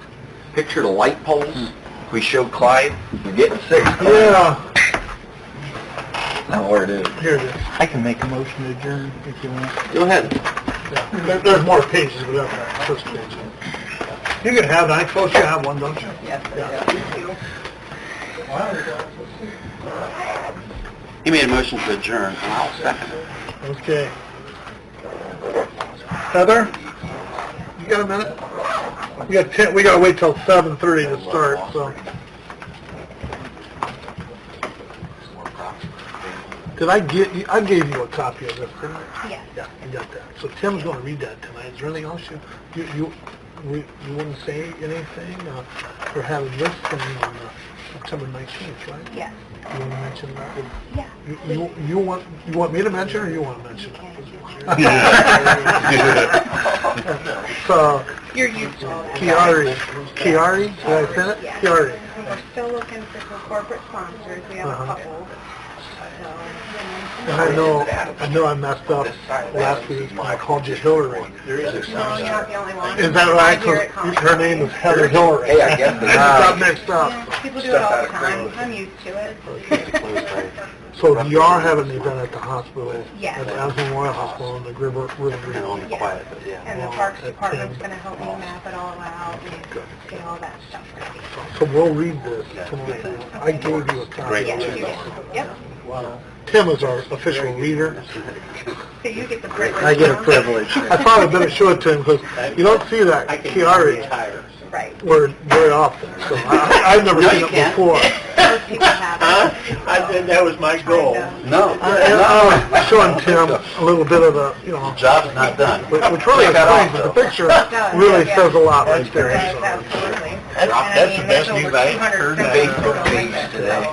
G: Picture the light poles. We showed Clyde. You're getting sick.
A: Yeah,
G: Not where it is.
A: here it is.
B: I can make a motion to adjourn if you want.
C: Go ahead.
A: Yeah. There's more pages, but that's the first page. You can have it, I suppose you have one, don't you?
D: Yes,
A: Yeah.
C: He made a motion to adjourn, and I'll second it.
A: Okay. Heather, you got a minute? We gotta wait till 7:30 to start, so. Did I gave you a copy of this, didn't I?
J: Yes.
A: Yeah, you got that. So Tim's gonna read that tonight. Is there anything else you wouldn't say anything, for having this thing on September 19th, right?
J: Yes.
A: You wanna mention that?
J: Yeah.
A: You want me to mention or you wanna mention it? So,
J: You're used to all that.
A: Chiari, did I say it?
J: Yeah.
A: Chiari.
J: We're still looking for some corporate sponsors. We have a couple.
A: And I know I messed up last week when I called you Hillary.
J: No, you're not the only one.
A: Is that right? 'Cause her name is Heather Hillary.
G: Hey, I guess
A: I just got mixed up.
J: Yeah, people do it all the time. I'm used to it.
A: So you are having an event at the hospital?
J: Yes.
A: At the Aspen Memorial Hospital in the River
C: Kind of
A: Green.
C: on the quiet, but yeah.
J: And the Parks Department's gonna help me map it all out and get all that stuff ready.
A: So we'll read this tonight. I gave you a copy.
J: Yes, you did. Yep.
A: Tim is our official reader.
J: So you get the privilege.
H: I get a
J: now?
H: privilege.
A: I thought I'd better show it to him because you don't see that Chiari
J: Right.
A: word very often. So I've never seen it before.
J: Most people have it.
B: I said that was my goal.
C: No,
A: I'm showing Tim a little bit of the,
C: job's not done.
A: which really explains it. The picture really says a lot right there.
J: Yes,
A: So.
J: absolutely.
B: That's the best news I heard
G: Facebook page today.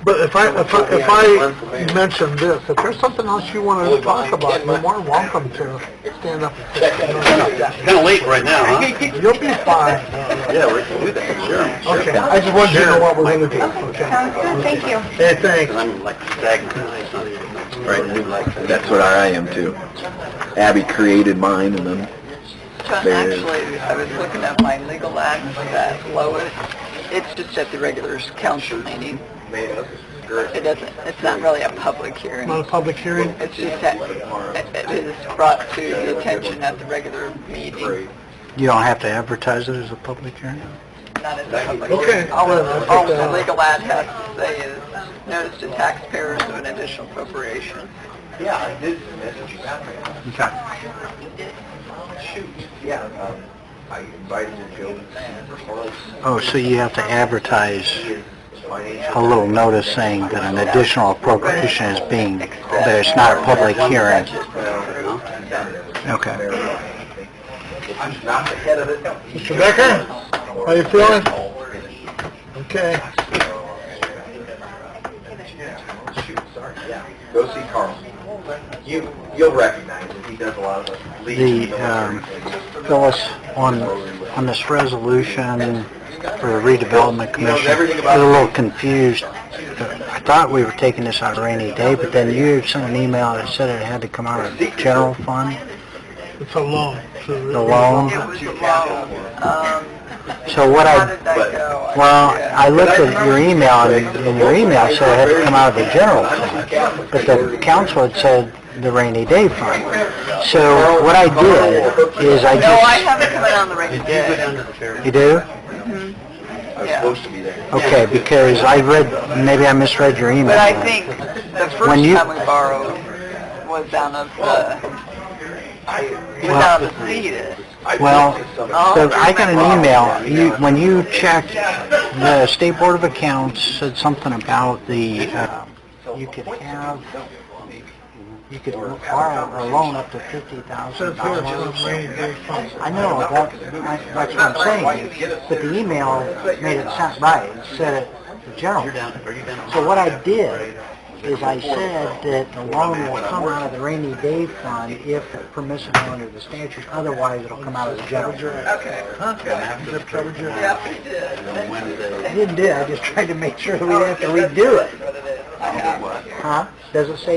A: But if I mention this, if there's something else you want to talk about, you're more than welcome to stand up and say,
C: Kind of late right now, huh?
A: you'll be fine.
C: Yeah, we can do that, sure.
A: Okay, I just wanted you to know what we're going to do, okay?
J: Sounds good, thank you.
A: Hey, thanks.
C: And I'm like stagnant.
G: Right, that's what I am too. Abby created mine and then
D: John, actually, I was looking at my legal ad that Lois, it's just at the regular council meeting. It's not really a public hearing.
A: Not a public hearing?
D: It's just that it is brought to the attention at the regular meeting,
H: You don't have to advertise it as a public hearing?
D: not as a public
A: Okay.
D: hearing. All
A: Well, I'll take
D: all
A: that
D: the
A: out.
D: legal ad has to say is notice to taxpayers of an additional appropriation.
G: yeah, I did message you back.
H: Okay.
G: Shoot, yeah, I invited you to.
H: Oh, so you have to advertise a little notice saying that an additional appropriation is being, that it's not a public hearing. Okay.
G: I'm not ahead of it.
A: Mr. Becker, how you feeling? Okay.
G: Shoot, sorry, yeah. Go see Carl. You'll recognize him. He does a lot of
H: Phyllis, on this resolution for the redevelopment commission, I was a little confused. I thought we were taking this out of rainy day, but then you sent an email that said it had to come out of the general fund,
A: It's a loan.
H: the loan.
D: It was a loan.
H: So what
D: How did that go?
H: well, I looked at your email, and your email said it had to come out of the general fund, but the council had said the rainy day fund. So what I did is I
D: No, I
H: just...
D: have it coming on the rainy day.
H: You do?
G: I was
D: Yeah.
G: supposed to be there.
H: Okay, because maybe I misread your email.
D: But I think the first
H: When you-
D: time we borrowed was down of the, seeded.
H: Well, so I got an email, when you checked, the State Board of Accounts said something about the, you could borrow or loan up to $50,000. I know, that's what I'm saying, but the email made it sound right, it said it, the general. So what I did is I said that the loan will come out of the rainy day fund if permissible under the statute, otherwise it'll come out of the general.
D: Okay. Yeah, we did.
H: I didn't do it, I just tried to make sure that we didn't have to redo it.
D: I have.
H: Huh? Does it say